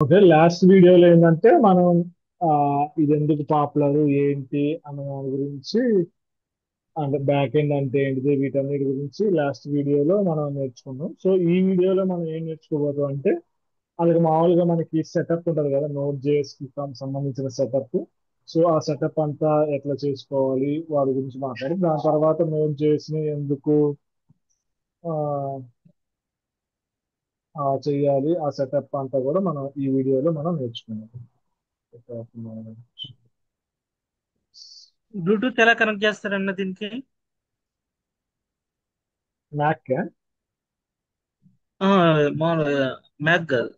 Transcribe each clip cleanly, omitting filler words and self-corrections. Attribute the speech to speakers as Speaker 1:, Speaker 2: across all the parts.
Speaker 1: Okay, last వీడియోలో ఏంటంటే మనం ఆ, ఇది ఎందుకు పాపులర్ ఏంటి అన్న దాని గురించి, అంటే బ్యాక్ ఎండ్ అంటే ఏంటిది వీటన్నిటి గురించి లాస్ట్ వీడియోలో మనం నేర్చుకున్నాం. సో ఈ వీడియోలో మనం ఏం నేర్చుకోబోతాం అంటే, అది మామూలుగా మనకి సెటప్ ఉంటుంది కదా, నోట్ జేఎస్ కి సంబంధించిన సెటప్. సో ఆ సెటప్ అంతా ఎట్లా చేసుకోవాలి వాటి గురించి మాట్లాడి, దాని తర్వాత నోట్ జేఎస్ ని ఎందుకు ఆ, చెయ్యాలి, ఆ సెటప్ అంతా కూడా మనం ఈ వీడియోలో మనం నేర్చుకున్నాం.
Speaker 2: బ్లూటూత్ ఎలా కనెక్ట్ చేస్తారన్న దీనికి?
Speaker 1: మ్యాక్
Speaker 2: ఆ, మామూలుగా మ్యాక్ కాదు.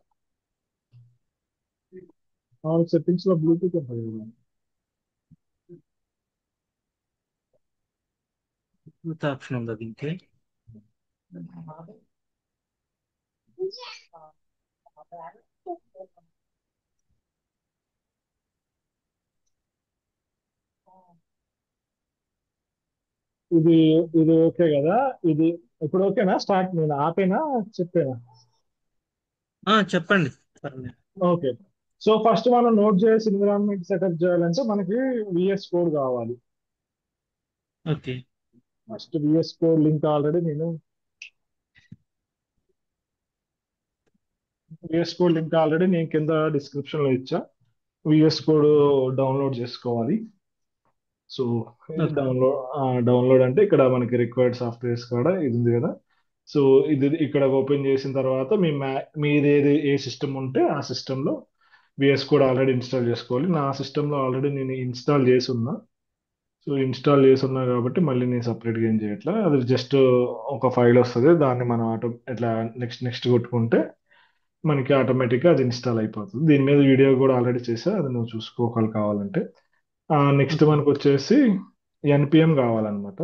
Speaker 1: సెట్టింగ్స్ లో బ్లూటూత్ ఉంటుంది కదా.
Speaker 2: బ్లూటూత్ ఆప్షన్ ఉందా దీనికి?
Speaker 1: ఇది ఇది ఓకే కదా. ఇది ఇప్పుడు ఓకేనా? స్టార్ట్ నేను ఆపేనా చెప్పేనా?
Speaker 2: చెప్పండి. పర్లేదు.
Speaker 1: ఓకే. సో ఫస్ట్ మనం నోట్ చేసి ఎన్విరాన్మెంట్ సెటప్ చేయాలంటే మనకి విఎస్ కోడ్ కావాలి.
Speaker 2: Okay.
Speaker 1: First VS code link already నేను కింద డిస్క్రిప్షన్ లో ఇచ్చా. విఎస్ కోడ్ డౌన్లోడ్ చేసుకోవాలి. So
Speaker 2: okay.
Speaker 1: డౌన్లోడ్ అంటే ఇక్కడ మనకి రిక్వైర్డ్ సాఫ్ట్వేర్స్ కూడా ఇది ఉంది కదా. సో ఇది ఇక్కడ ఓపెన్ చేసిన తర్వాత మీది ఏ సిస్టమ్ ఉంటే ఆ సిస్టంలో విఎస్ కోడ్ ఆల్రెడీ ఇన్స్టాల్ చేసుకోవాలి. నా సిస్టంలో ఆల్రెడీ నేను ఇన్స్టాల్ చేసి ఉన్నా. సో ఇన్స్టాల్ చేసి ఉన్నా కాబట్టి మళ్ళీ నేను సపరేట్గా ఏం చేయట్లా. అది జస్ట్ ఒక ఫైల్ వస్తుంది, దాన్ని మనం ఇట్లా నెక్స్ట్ నెక్స్ట్ కొట్టుకుంటే మనకి ఆటోమేటిక్గా అది ఇన్స్టాల్ అయిపోతుంది. దీని మీద వీడియో కూడా ఆల్రెడీ చేసా, అది నువ్వు చూసుకోవాలి కావాలంటే. Next
Speaker 2: okay.
Speaker 1: మనకు వచ్చేసి ఎన్పిఎం కావాలన్నమాట.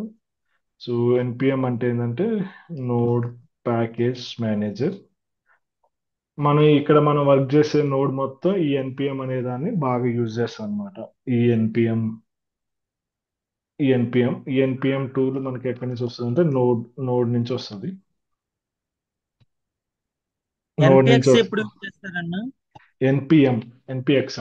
Speaker 1: సో ఎన్పిఎం అంటే ఏంటంటే నోడ్ ప్యాకేజ్ మేనేజర్. మనం వర్క్ చేసే నోడ్ మొత్తం ఈ ఎన్పిఎం అనే దాన్ని బాగా యూజ్ చేస్తాం అనమాట. ఈ ఎన్పిఎం ఈ ఎన్పిఎం టూల్ మనకి ఎక్కడి నుంచి వస్తుంది అంటే నోడ్ నోడ్ నుంచి వస్తుంది. నోడ్ నుంచి
Speaker 2: ఎన్పిఎక్స్ ఎప్పుడు
Speaker 1: వస్తుంది.
Speaker 2: యూజ్ చేస్తారన్న?
Speaker 1: ఎన్పిఎం ఎన్పిఎక్స్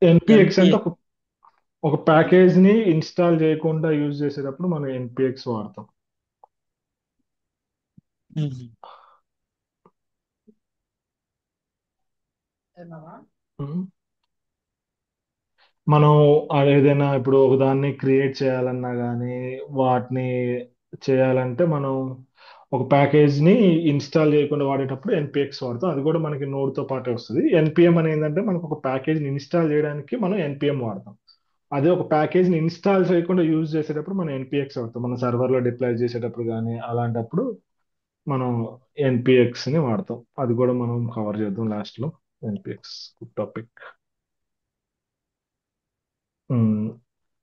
Speaker 1: ఎన్పిఎక్స్ అంటే
Speaker 2: ఎన్పిఎక్స్.
Speaker 1: ఒక ప్యాకేజ్ ని ఇన్స్టాల్ చేయకుండా యూజ్ చేసేటప్పుడు మనం ఎన్పిఎక్స్ వాడతాం. ఉమ్. మనం ఏదైనా ఇప్పుడు ఒక దాన్ని క్రియేట్ చేయాలన్నా కానీ వాటిని చేయాలంటే మనం ఒక ప్యాకేజ్ ని ఇన్స్టాల్ చేయకుండా వాడేటప్పుడు ఎన్పిఎక్స్ వాడతాం. అది కూడా మనకి నోడ్ తో పాటే వస్తుంది. ఎన్పిఎం అనేది ఏంటంటే మనకు ఒక ప్యాకేజ్ ని ఇన్స్టాల్ చేయడానికి మనం ఎన్పిఎం వాడతాం. అదే ఒక ప్యాకేజ్ ని ఇన్స్టాల్ చేయకుండా యూజ్ చేసేటప్పుడు మనం ఎన్పిఎక్స్ వాడతాం. మన సర్వర్ లో డిప్లాయ్ చేసేటప్పుడు కానీ అలాంటప్పుడు మనం ఎన్పిఎక్స్ ని వాడతాం. అది కూడా మనం కవర్ చేద్దాం లాస్ట్ లో. NPX good topic.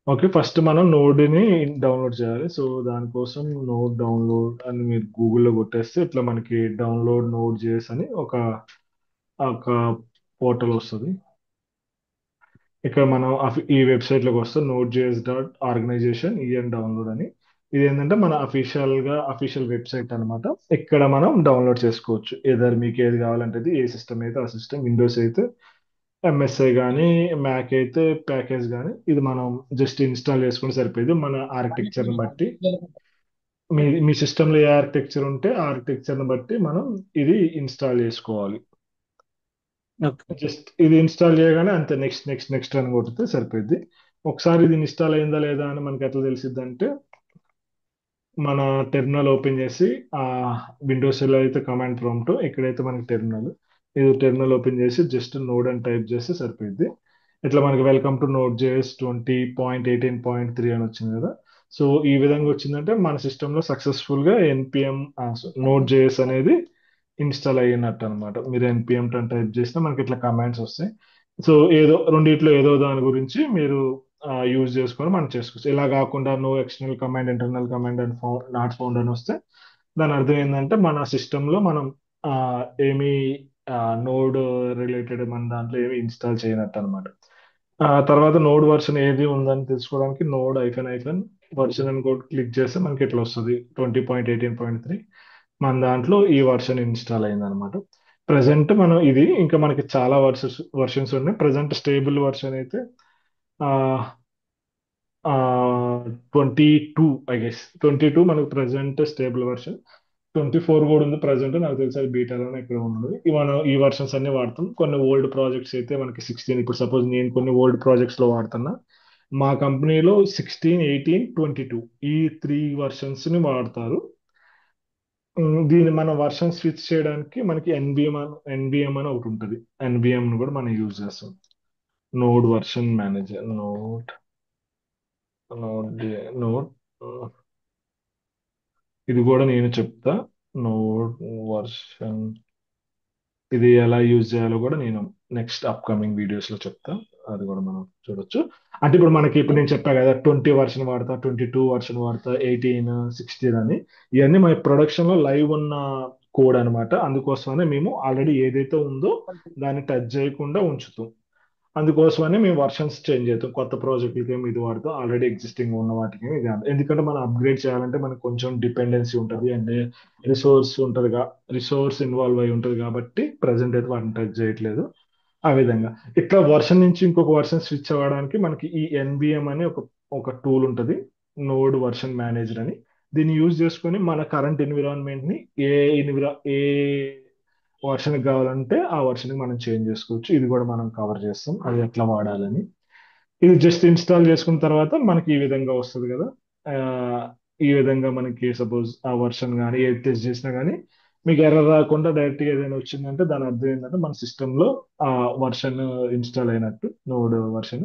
Speaker 1: Okay, first మనం నోడ్ ని డౌన్లోడ్ చేయాలి. సో దానికోసం నోడ్ డౌన్లోడ్ అని మీరు గూగుల్లో కొట్టేస్తే ఇట్లా మనకి డౌన్లోడ్ నోడ్ జేఎస్ అని ఒక ఒక పోర్టల్ వస్తుంది. ఇక్కడ మనం ఈ వెబ్సైట్ లోకి వస్తే node.js.organization ఈఎన్ డౌన్లోడ్ అని. ఇది ఏంటంటే మన అఫీషియల్ వెబ్సైట్ అన్నమాట. ఇక్కడ మనం డౌన్లోడ్ చేసుకోవచ్చు. ఏదర్ మీకు ఏది కావాలంటే అది, ఏ సిస్టమ్ అయితే ఆ సిస్టమ్, విండోస్ అయితే ఎంఎస్ఐ కానీ, మ్యాక్ అయితే ప్యాకేజ్ కానీ, ఇది మనం జస్ట్ ఇన్స్టాల్ చేసుకుంటే సరిపోయేది మన ఆర్కిటెక్చర్ని బట్టి. మీ సిస్టంలో ఏ ఆర్కిటెక్చర్ ఉంటే ఆ ఆర్కిటెక్చర్ని బట్టి మనం ఇది ఇన్స్టాల్ చేసుకోవాలి.
Speaker 2: ఓకే.
Speaker 1: జస్ట్ ఇది ఇన్స్టాల్ చేయగానే అంతే, నెక్స్ట్ నెక్స్ట్ నెక్స్ట్ అని కొడితే సరిపోద్ది. ఒకసారి ఇది ఇన్స్టాల్ అయిందా లేదా అని మనకి ఎట్లా తెలిసిద్ది అంటే, మన టెర్మినల్ ఓపెన్ చేసి ఆ విండోస్ లో అయితే కమాండ్ ప్రాంప్ట్, ఇక్కడైతే మనకి టెర్మినల్, ఇది టెర్మినల్ ఓపెన్ చేసి జస్ట్ నోడ్ అని టైప్ చేస్తే సరిపోద్ది. ఇట్లా మనకి వెల్కమ్ టు నోడ్ జేఎస్ 20.18.3 అని వచ్చింది కదా. సో ఈ విధంగా వచ్చిందంటే మన సిస్టంలో సక్సెస్ఫుల్ గా ఎన్పిఎం నోడ్ జేఎస్ అనేది ఇన్స్టాల్ అయినట్టు అనమాట. మీరు ఎన్పిఎం టైప్ చేసినా మనకి ఇట్లా కమాండ్స్ వస్తాయి. సో ఏదో రెండిట్లో ఏదో దాని గురించి మీరు యూజ్ చేసుకొని మనం చేసుకోవచ్చు. ఇలా కాకుండా no external command, internal command and not found అని వస్తే దాని అర్థం ఏంటంటే మన సిస్టంలో మనం ఆ, ఏమీ నోడ్ రిలేటెడ్ మన దాంట్లో ఏమి ఇన్స్టాల్ చేయనట్టు అనమాట. తర్వాత నోడ్ వర్షన్ ఏది ఉందని తెలుసుకోవడానికి నోడ్ ఐఫన్ ఐఫన్ వర్షన్ అని కూడా క్లిక్ చేస్తే మనకి ఇట్లా వస్తుంది 20.18.3. మన దాంట్లో ఈ వర్షన్ ఇన్స్టాల్ అయింది అనమాట. ప్రజెంట్ మనం ఇది ఇంకా మనకి చాలా వర్షన్స్ ఉన్నాయి. ప్రజెంట్ స్టేబుల్ వర్షన్ అయితే ఆ 22, ఐ గెస్ 22 మనకు ప్రజెంట్ స్టేబుల్ వర్షన్. 24 కూడా ఉంది ప్రజెంట్, నాకు తెలిసి అది బీటాలోనే ఇక్కడ ఉన్నది. మనం ఈ వర్షన్స్ అన్ని వాడతాం. కొన్ని ఓల్డ్ ప్రాజెక్ట్స్ అయితే మనకి 16, ఇప్పుడు సపోజ్ నేను కొన్ని ఓల్డ్ ప్రాజెక్ట్స్ లో వాడుతున్నా. మా కంపెనీలో 16, 18, 22 ఈ 3 వర్షన్స్ ని వాడతారు. దీన్ని మనం వర్షన్ స్విచ్ చేయడానికి మనకి ఎన్బిఎం అని ఒకటి ఉంటుంది. ఎన్బిఎం ను కూడా మనం యూజ్ చేస్తాం. Node version manager, node node ఇది కూడా నేను చెప్తా. నోడ్ వర్షన్ ఇది ఎలా యూజ్ చేయాలో కూడా నేను నెక్స్ట్ అప్కమింగ్ వీడియోస్ లో చెప్తా. అది కూడా మనం చూడొచ్చు. అంటే ఇప్పుడు నేను చెప్పా కదా 20 వర్షన్ వాడతా, 22 వర్షన్ వాడతా, 18, 16 అని. ఇవన్నీ మన ప్రొడక్షన్ లో లైవ్ ఉన్న కోడ్ అన్నమాట. అందుకోసమనే మేము ఆల్రెడీ ఏదైతే ఉందో దాన్ని టచ్ చేయకుండా ఉంచుతాం. అందుకోసమని మేము వర్షన్స్ చేంజ్ చేస్తాం. కొత్త ప్రాజెక్టులకి ఏమి ఇది వాడతాం, ఆల్రెడీ ఎగ్జిస్టింగ్ ఉన్న వాటికి ఏమి ఇది వాడతాం. ఎందుకంటే మనం అప్గ్రేడ్ చేయాలంటే మనకు కొంచెం డిపెండెన్సీ ఉంటుంది, అంటే రిసోర్స్ ఉంటుంది, రిసోర్స్ ఇన్వాల్వ్ అయి ఉంటుంది. కాబట్టి ప్రజెంట్ అయితే వాటిని టచ్ చేయట్లేదు. ఆ విధంగా ఇట్లా వర్షన్ నుంచి ఇంకొక వర్షన్ స్విచ్ అవ్వడానికి మనకి ఈ ఎన్బిఎం అనే ఒక ఒక టూల్ ఉంటుంది, నోడ్ వర్షన్ మేనేజర్ అని. దీన్ని యూజ్ చేసుకొని మన కరెంట్ ఎన్విరాన్మెంట్ ని ఏ వర్షన్ కావాలంటే ఆ వర్షన్ మనం చేంజ్ చేసుకోవచ్చు. ఇది కూడా మనం కవర్ చేస్తాం, అది ఎట్లా వాడాలని. ఇది జస్ట్ ఇన్స్టాల్ చేసుకున్న తర్వాత మనకి ఈ విధంగా వస్తుంది కదా. ఆ, ఈ విధంగా మనకి సపోజ్ ఆ వర్షన్ కానీ ఏది టెస్ట్ చేసినా కానీ మీకు ఎర్రర్ రాకుండా డైరెక్ట్ గా ఏదైనా వచ్చిందంటే దాని అర్థం ఏంటంటే మన సిస్టమ్ లో ఆ వర్షన్ ఇన్స్టాల్ అయినట్టు, నోడ్ వర్షన్.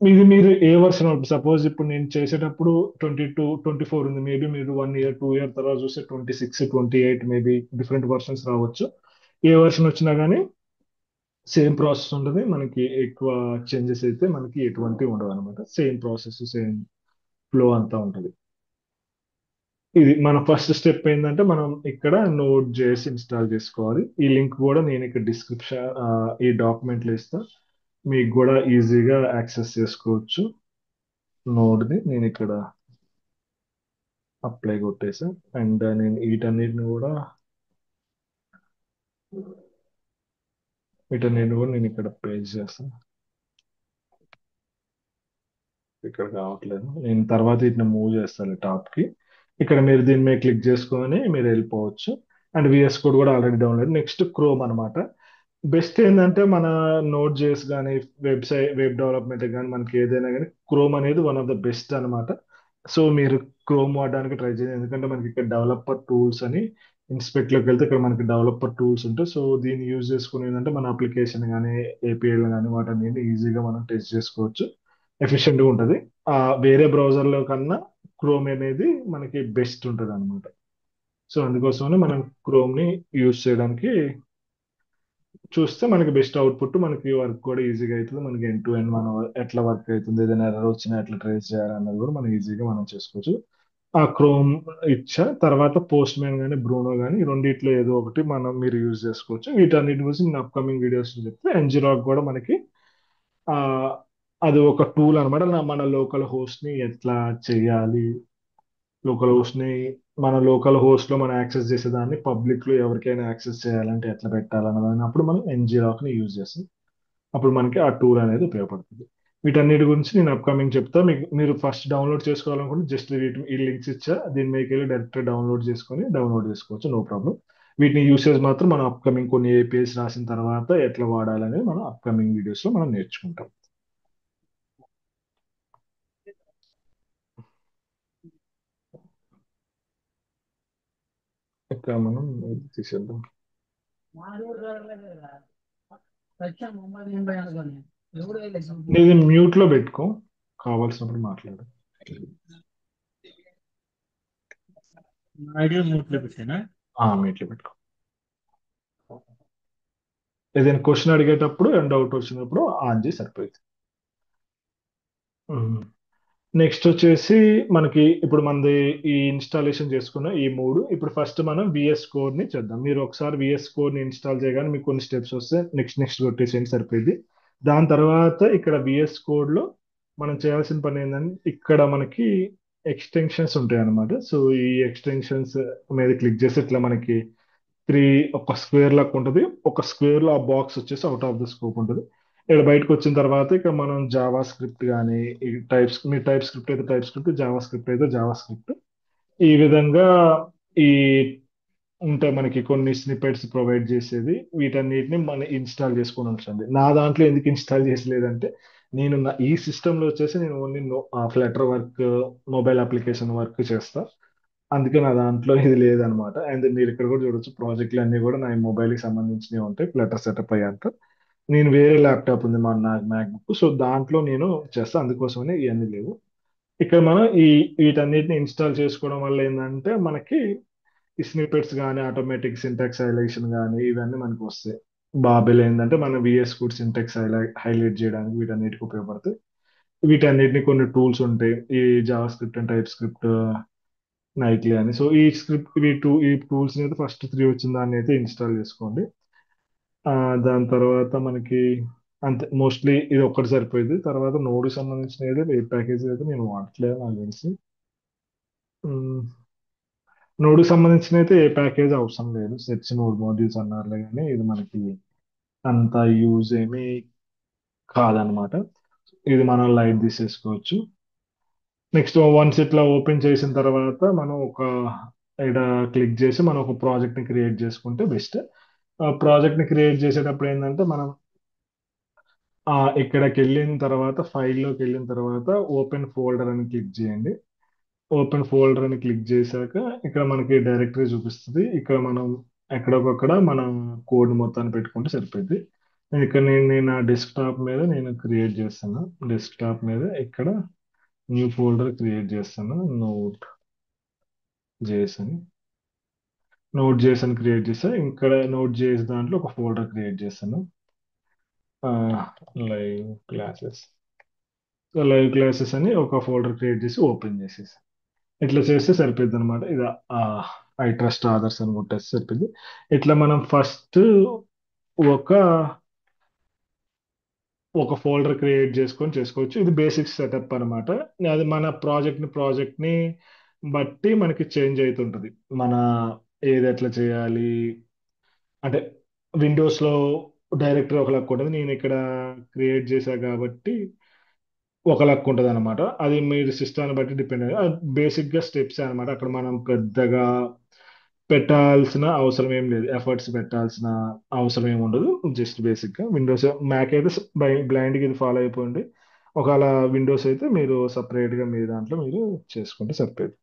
Speaker 1: ఇది మీరు ఏ వర్షన్, సపోజ్ ఇప్పుడు నేను చేసేటప్పుడు 22, 24 ఉంది. మేబీ మీరు 1 ఇయర్ 2 ఇయర్ తర్వాత చూస్తే 26, 28 మేబీ డిఫరెంట్ వర్షన్స్ రావచ్చు. ఏ వర్షన్ వచ్చినా కానీ సేమ్ ప్రాసెస్ ఉంటుంది మనకి. ఎక్కువ చేంజెస్ అయితే మనకి ఎటువంటి ఉండవు అనమాట. సేమ్ ప్రాసెస్, సేమ్ ఫ్లో అంతా ఉంటుంది. ఇది మన ఫస్ట్ స్టెప్ ఏంటంటే మనం ఇక్కడ నోడ్ జేఎస్ ఇన్స్టాల్ చేసుకోవాలి. ఈ లింక్ కూడా నేను ఇక్కడ డిస్క్రిప్షన్ ఈ డాక్యుమెంట్లో ఇస్తా. మీకు కూడా ఈజీగా యాక్సెస్ చేసుకోవచ్చు. నోడ్ని నేను ఇక్కడ అప్లై కొట్టేసా. అండ్ నేను వీటన్నిటిని కూడా నేను ఇక్కడ పేజ్ చేస్తాను. ఇక్కడ కావట్లేదు, నేను తర్వాత వీటిని మూవ్ చేస్తాను టాప్ కి. ఇక్కడ మీరు దీని మీద క్లిక్ చేసుకొని మీరు వెళ్ళిపోవచ్చు. అండ్ విఎస్ కోడ్ కూడా ఆల్రెడీ డౌన్లోడ్. నెక్స్ట్ క్రోమ్ అన్నమాట. బెస్ట్ ఏంటంటే మన నోట్ జేఎస్ కానీ వెబ్ డెవలప్మెంట్ కానీ మనకి ఏదైనా కానీ క్రోమ్ అనేది వన్ ఆఫ్ ద బెస్ట్ అన్నమాట. సో మీరు క్రోమ్ వాడడానికి ట్రై చేయండి. ఎందుకంటే మనకి ఇక్కడ డెవలపర్ టూల్స్ అని ఇన్స్పెక్ట్ లోకి వెళ్తే ఇక్కడ మనకి డెవలపర్ టూల్స్ ఉంటాయి. సో దీన్ని యూజ్ చేసుకుని ఏంటంటే మన అప్లికేషన్ కానీ ఏపీఐలు కానీ వాటిని ఈజీగా మనం టెస్ట్ చేసుకోవచ్చు. ఎఫిషియెంట్ గా ఉంటుంది. ఆ వేరే బ్రౌజర్ లో కన్నా క్రోమ్ అనేది మనకి బెస్ట్ ఉంటుంది అనమాట. సో అందుకోసమని మనం క్రోమ్ ని యూజ్ చేయడానికి చూస్తే మనకి బెస్ట్ అవుట్పుట్, మనకి వర్క్ కూడా ఈజీగా అవుతుంది. మనకి ఎండ్ టు ఎండ్ మనం ఎట్లా వర్క్ అవుతుంది, ఏదైనా ఎర్రర్ వచ్చినా ఎట్లా ట్రేస్ చేయాలన్నది కూడా మనం ఈజీగా మనం చేసుకోవచ్చు. ఆ క్రోమ్ ఇచ్చా తర్వాత పోస్ట్ మ్యాన్ కానీ బ్రూనో కానీ ఈ రెండిట్లో ఏదో ఒకటి మీరు యూజ్ చేసుకోవచ్చు. వీటన్నిటి గురించి నేను అప్కమింగ్ వీడియోస్ చెప్తే ఎన్జిరాక్ కూడా మనకి ఆ అది ఒక టూల్ అనమాట. మన లోకల్ హోస్ట్ ని ఎట్లా చేయాలి, లోకల్ హోస్ట్ ని మన లోకల్ హోస్ట్ లో మనం యాక్సెస్ చేసేదాన్ని పబ్లిక్ లో ఎవరికైనా యాక్సెస్ చేయాలంటే ఎట్లా పెట్టాలన్నదాన్ని అప్పుడు మనం ఎన్జిరాక్ ని యూజ్ చేస్తాం. అప్పుడు మనకి ఆ టూల్ అనేది ఉపయోగపడుతుంది. వీటన్నిటి గురించి నేను అప్కమింగ్ చెప్తా. మీరు ఫస్ట్ డౌన్లోడ్ చేసుకోవాలనుకుంటే జస్ట్ ఈ లింక్స్ ఇచ్చా, దీని మీదకి వెళ్ళి డైరెక్ట్ డౌన్లోడ్ చేసుకోవచ్చు, నో ప్రాబ్లం. వీటిని యూసేజ్ మాత్రం మనం అప్కమింగ్ కొన్ని ఏపీఎస్ రాసిన తర్వాత ఎట్లా వాడాలనేది మనం అప్కమింగ్ వీడియోస్ లో మనం నేర్చుకుంటాం. ఇక్కడ మనం ఇది తీసేద్దాం. ఇది మ్యూట్ లో పెట్టుకో, కావాల్సినప్పుడు మాట్లాడు.
Speaker 2: ఐడియా మ్యూట్ లో పెట్టానా?
Speaker 1: మ్యూట్ లో పెట్టుకో. ఏదైనా క్వశ్చన్ అడిగేటప్పుడు డౌట్ వచ్చినప్పుడు ఆన్ చేసి సరిపోయింది. నెక్స్ట్ వచ్చేసి మనకి ఇప్పుడు మనది ఈ ఇన్స్టాలేషన్ చేసుకున్న ఈ మూడు. ఇప్పుడు ఫస్ట్ మనం విఎస్ కోడ్ ని చేద్దాం. మీరు ఒకసారి విఎస్ కోడ్ ని ఇన్స్టాల్ చేయగానే మీకు కొన్ని స్టెప్స్ వస్తే నెక్స్ట్ కొట్టేసేయండి, సరిపోయింది. దాని తర్వాత ఇక్కడ విఎస్ కోడ్ లో మనం చేయాల్సిన పని ఏంటంటే ఇక్కడ మనకి ఎక్స్టెన్షన్స్ ఉంటాయి అన్నమాట. సో ఈ ఎక్స్టెన్షన్స్ మీద క్లిక్ చేస్తే ఇట్లా మనకి త్రీ, ఒక స్క్వేర్ లాగా ఉంటుంది. ఒక స్క్వేర్ లో ఆ బాక్స్ వచ్చేసి అవుట్ ఆఫ్ ద స్కోప్ ఉంటుంది. ఇక్కడ బయటకు వచ్చిన తర్వాత ఇక మనం జావా స్క్రిప్ట్ కానీ, ఈ టైప్స్, మీ టైప్ స్క్రిప్ట్ అయితే టైప్ స్క్రిప్ట్, జావా స్క్రిప్ట్ అయితే జావా స్క్రిప్ట్, ఈ విధంగా ఈ ఉంటాయి మనకి కొన్ని స్నిపెట్స్ ప్రొవైడ్ చేసేది. వీటన్నిటిని మనం ఇన్స్టాల్ చేసుకొని ఉంచండి. నా దాంట్లో ఎందుకు ఇన్స్టాల్ చేసలేదంటే, నేను ఈ సిస్టంలో వచ్చేసి నేను only Flutter work, mobile application work చేస్తా. అందుకే నా దాంట్లో ఇది లేదనమాట. అండ్ మీరు ఇక్కడ కూడా చూడొచ్చు, ప్రాజెక్టులు అన్ని కూడా నా మొబైల్కి సంబంధించినవి ఉంటాయి. ఫ్లటర్ సెటప్ అయ్యాక నేను వేరే ల్యాప్టాప్ ఉంది మా నా మ్యాక్బుక్, సో దాంట్లో నేను చేస్తా. అందుకోసమనే ఇవన్నీ లేవు. ఇక్కడ మనం వీటన్నిటిని ఇన్స్టాల్ చేసుకోవడం వల్ల ఏంటంటే మనకి ఈ స్నిపెట్స్ కానీ, ఆటోమేటిక్ సింటాక్స్ హైలైషన్ కానీ ఇవన్నీ మనకు వస్తాయి. బాబెల్ ఏంటంటే మన విఎస్ కోడ్ సింటాక్స్ హైలైట్ చేయడానికి వీటన్నిటికి ఉపయోగపడతాయి. వీటన్నిటిని కొన్ని టూల్స్ ఉంటాయి, ఈ Java script and type script, nightly అని. సో ఈ స్క్రిప్ట్ ఈ టూల్స్ అయితే ఫస్ట్ త్రీ వచ్చిన దాన్ని అయితే ఇన్స్టాల్ చేసుకోండి. ఆ, దాని తర్వాత మనకి అంతే, మోస్ట్లీ ఇది ఒక్కటి సరిపోయింది. తర్వాత నోడ్ సంబంధించిన అయితే వెబ్ ప్యాకేజ్ అయితే నేను వాడట్లేదు నాకు తెలిసి. నోడ్ సంబంధించిన అయితే ఏ ప్యాకేజ్ అవసరం లేదు. సెర్చ్ నోడ్ మాడ్యూల్స్ అన్నారులే, కానీ ఇది మనకి అంత యూజ్ ఏమీ కాదనమాట. ఇది మనం లైట్ తీసేసుకోవచ్చు. నెక్స్ట్ వన్స్ ఇట్లా ఓపెన్ చేసిన తర్వాత మనం ఒక ఇక్కడ క్లిక్ చేసి మనం ఒక ప్రాజెక్ట్ ని క్రియేట్ చేసుకుంటే బెస్ట్. ఆ ప్రాజెక్ట్ ని క్రియేట్ చేసేటప్పుడు ఏంటంటే మనం ఇక్కడికి వెళ్ళిన తర్వాత ఫైల్లోకి వెళ్ళిన తర్వాత ఓపెన్ ఫోల్డర్ అని క్లిక్ చేయండి. ఓపెన్ ఫోల్డర్ అని క్లిక్ చేశాక ఇక్కడ మనకి డైరెక్టరీ చూపిస్తుంది. ఇక్కడ మనం ఎక్కడొకక్కడ మనం కోడ్ మొత్తాన్ని పెట్టుకుంటే సరిపోద్ది. ఇక్కడ నేను నా డెస్క్టాప్ మీద నేను క్రియేట్ చేస్తాను. డెస్క్టాప్ మీద ఇక్కడ న్యూ ఫోల్డర్ క్రియేట్ చేస్తాను. జేఎస్ అని నోట్ జేఎస్ అని క్రియేట్ చేస్తా. ఇక్కడ నోట్ జేఎస్ దాంట్లో ఒక ఫోల్డర్ క్రియేట్ చేస్తాను. Live classes. So live classes అని ఒక ఫోల్డర్ క్రియేట్ చేసి ఓపెన్ చేసేసి ఇట్లా చేస్తే సరిపోద్ది అనమాట. ఇది ఐ ట్రస్ట్ ఆదర్స్ అని కొట్టేస్తే సరిపోద్ది. ఇట్లా మనం ఫస్ట్ ఒక ఒక ఫోల్డర్ క్రియేట్ చేసుకొని చేసుకోవచ్చు. ఇది బేసిక్ సెటప్ అన్నమాట. అది మన ప్రాజెక్ట్ ని బట్టి మనకి చేంజ్ అవుతుంటది. మన ఏది ఎట్లా చేయాలి అంటే, విండోస్ లో డైరెక్టరీ ఒక లెక్క ఉంటుంది. నేను ఇక్కడ క్రియేట్ చేశా కాబట్టి ఒక లెక్క ఉంటుంది అనమాట. అది మీరు సిస్టాన్ని బట్టి డిపెండ్ అయ్యి బేసిక్ గా స్టెప్స్ అన్నమాట. అక్కడ మనం పెద్దగా పెట్టాల్సిన అవసరం ఏం లేదు. ఎఫర్ట్స్ పెట్టాల్సిన అవసరం ఏమి ఉండదు. జస్ట్ బేసిక్ గా విండోస్, మ్యాక్ అయితే బ్లైండ్ గా ఇది ఫాలో అయిపోండి. ఒకవేళ విండోస్ అయితే మీరు సపరేట్ గా మీ దాంట్లో మీరు చేసుకుంటే సరిపోయింది.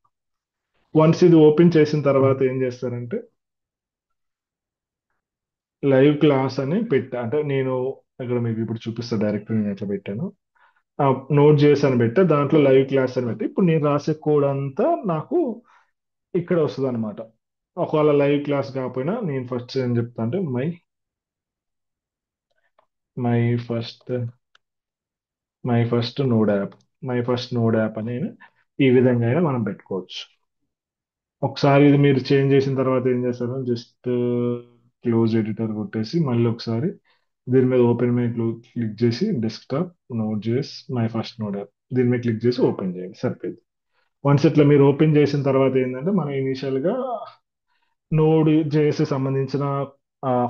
Speaker 1: వన్స్ ఇది ఓపెన్ చేసిన తర్వాత ఏం చేస్తారంటే, లైవ్ క్లాస్ అని పెట్టా. అంటే నేను ఇక్కడ మీకు ఇప్పుడు చూపిస్తా డైరెక్ట్ నేను ఎట్లా పెట్టాను. నోట్ చేసి పెట్టా, దాంట్లో లైవ్ క్లాస్ అని పెట్టి ఇప్పుడు నేను రాసే కోడ్ అంతా నాకు ఇక్కడ వస్తుంది అనమాట. ఒకవేళ లైవ్ క్లాస్ కాకపోయినా నేను ఫస్ట్ ఏం చెప్తా అంటే my first my first node app my first node app అని ఈ విధంగా అయినా మనం పెట్టుకోవచ్చు. ఒకసారి ఇది మీరు చేంజ్ చేసిన తర్వాత ఏం చేస్తారు, జస్ట్ క్లోజ్ ఎడిటర్ కొట్టేసి మళ్ళీ ఒకసారి దీని మీద ఓపెన్ మీద క్లిక్ చేసి డెస్క్టాప్ నోట్ చేసి మై ఫస్ట్ నోడ్ యాప్ దీని మీద క్లిక్ చేసి ఓపెన్ చేయండి, సరిపోయింది. వన్స్ ఇట్లా మీరు ఓపెన్ చేసిన తర్వాత ఏంటంటే మనం ఇనీషియల్ గా నోడ్ జేఎస్ సంబంధించిన